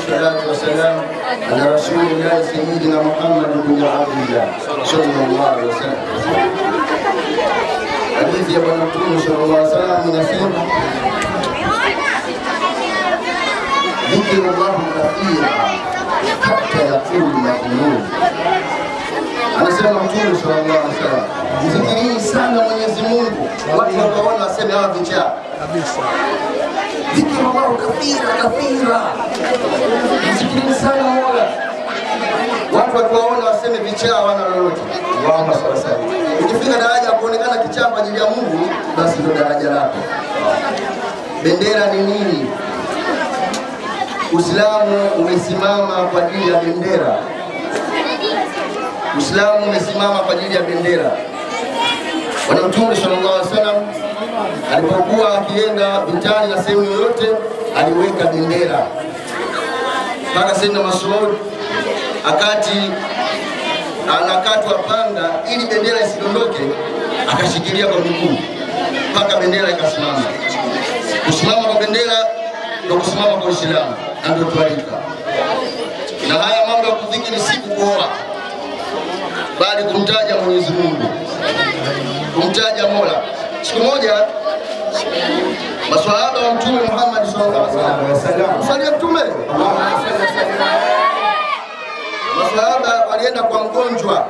والصلاة والسلام على رسول الله سيدنا محمد بن عبد الله صلى الله عليه وسلم. حديث يا بنا مtume صلى الله عليه وسلم inasema ذكر الله كثيرا حتى يقول المجنون. Anasema mtume sallallahu alaihi wasallam, mzikirini sana Mwenyezi Mungu, watu wakaona waseme hawa vichaa kabisa. Dhikru Allah kathira, mzikirini sana Mola, watu wakiwaona waseme vichaa wana lolote. Allahumma salli sallam. Ukifika daraja kuonekana kichaa kwa ajili ya Mungu, basi ndio daraja lako. Bendera ni nini? Uislamu umesimama kwa ajili ya bendera. Uislamu umesimama kwa ajili ya bendera. Bwana Mtume sallallahu alaihi wasallam alipokuwa akienda vitani na sehemu yoyote aliweka bendera. Mpaka Sayyidina Mas'ud akati anakatwa panga ili bendera isidondoke, akashikilia kwa miguu mpaka bendera ikasimama. Kusimama kwa bendera ndio kusimama kwa Uislamu, ndio tualika. Na haya mambo ya kudhikiri si kuoa, bali kumtaja Mwenyezi Mungu, kumtaja Mola. Siku moja maswahaba wa Mtume Muhammad sallallahu alaihi wasallam, msalia Mtume, maswahaba walienda kwa mgonjwa,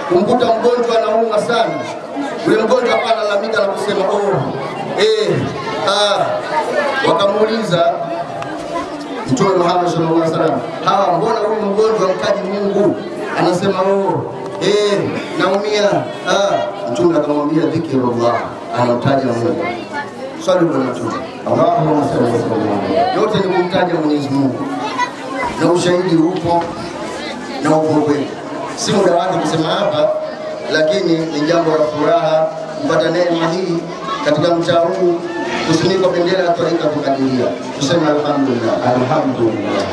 kumkuta mgonjwa anaumwa sana. Yule mgonjwa akalalamika na kusema wakamuuliza Mtume Muhammad sallallahu alaihi wasallam, hawa mbona huyu mgonjwa mtaji Mungu? Anasema naumia. Mtume akamwambia dhikrullah, anamtaja Mungu. Swali kwa Mtume, Allahumma salli wa sallam, yote ni kumtaja Mwenyezi Mungu, na ushahidi upo na upo kweli. Si muda wake kusema hapa, lakini ni jambo la furaha kupata neema hii katika mtaa huu, kusimikwa bendera ya Tariqa Qadiria. Tuseme alhamdulillah, alhamdulillah.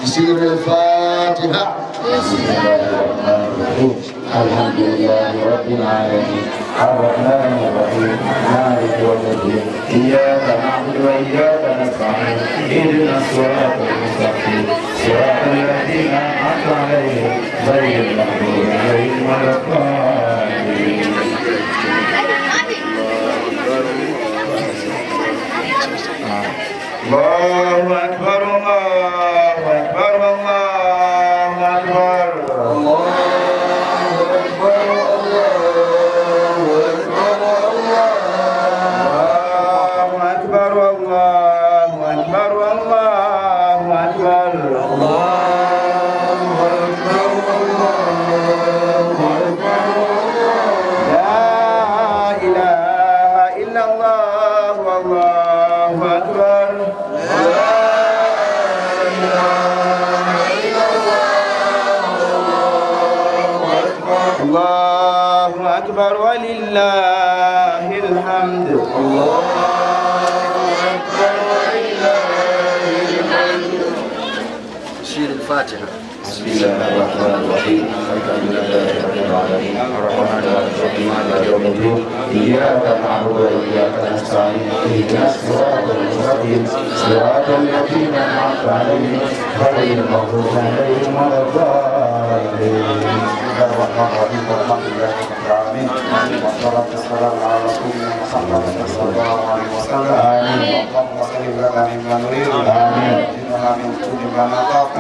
بسم الفاتحة. بسم الله الرحمن الرحيم. الحمد لله رب العالمين الرحمن الرحيم مالك يوم الدين إياك نعبد وإياك نستعين اهدنا الصراط المستقيم صراط الذين أنعمت عليهم غير المغضوب عليهم ولا الضالين. الله أكبر الله أكبر الله أكبر الله أكبر الله أكبر الله أكبر الله أكبر الله أكبر لا إله إلا الله والله أكبر. الله أكبر ولله الحمد. الله أكبر ولله الحمد. شير الفاتحة. بسم الله الرحمن الرحيم الحمد لله رب العالمين الرحمن الرحيم مالك يوم الدين إياك نعبد وإياك نستعين اهدنا الصراط المستقيم صراط الذين أنعمت عليهم غير المغضوب عليهم ولا الضالين. بسم الله الرحمن الرحيم الحمد لله رب العالمين والصلاة والسلام على رسولنا محمد صلى الله عليه وسلم. اللهم صل لنا مما نريد وجعلنا من كل ما نخاف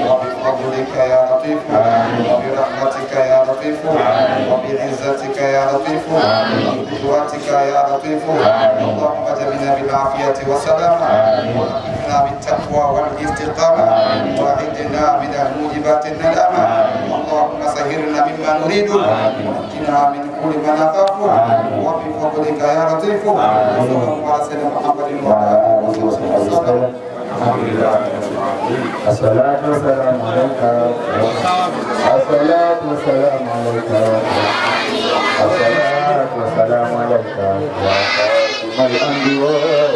وبفضلك يا لطيف وبرحمتك يا لطيف وبعزتك يا لطيف وبقدرتك يا لطيف. اللهم اجعلنا بالعافية والسلامة وأكرمنا بالتقوى والاستقامة وأعدنا من موجبات الندامة. اللهم سهرنا مما نريد ونجنا من كل ما نخاف وبفضلك يا لطيف. وصلى الله على سيدنا محمد وعلى آله وصحبه وسلم. الحمد لله رب العالمين. الصلاة والسلام عليك. الصلاة والسلام عليك. الصلاة والسلام عليك. يا خاتم الأنبياء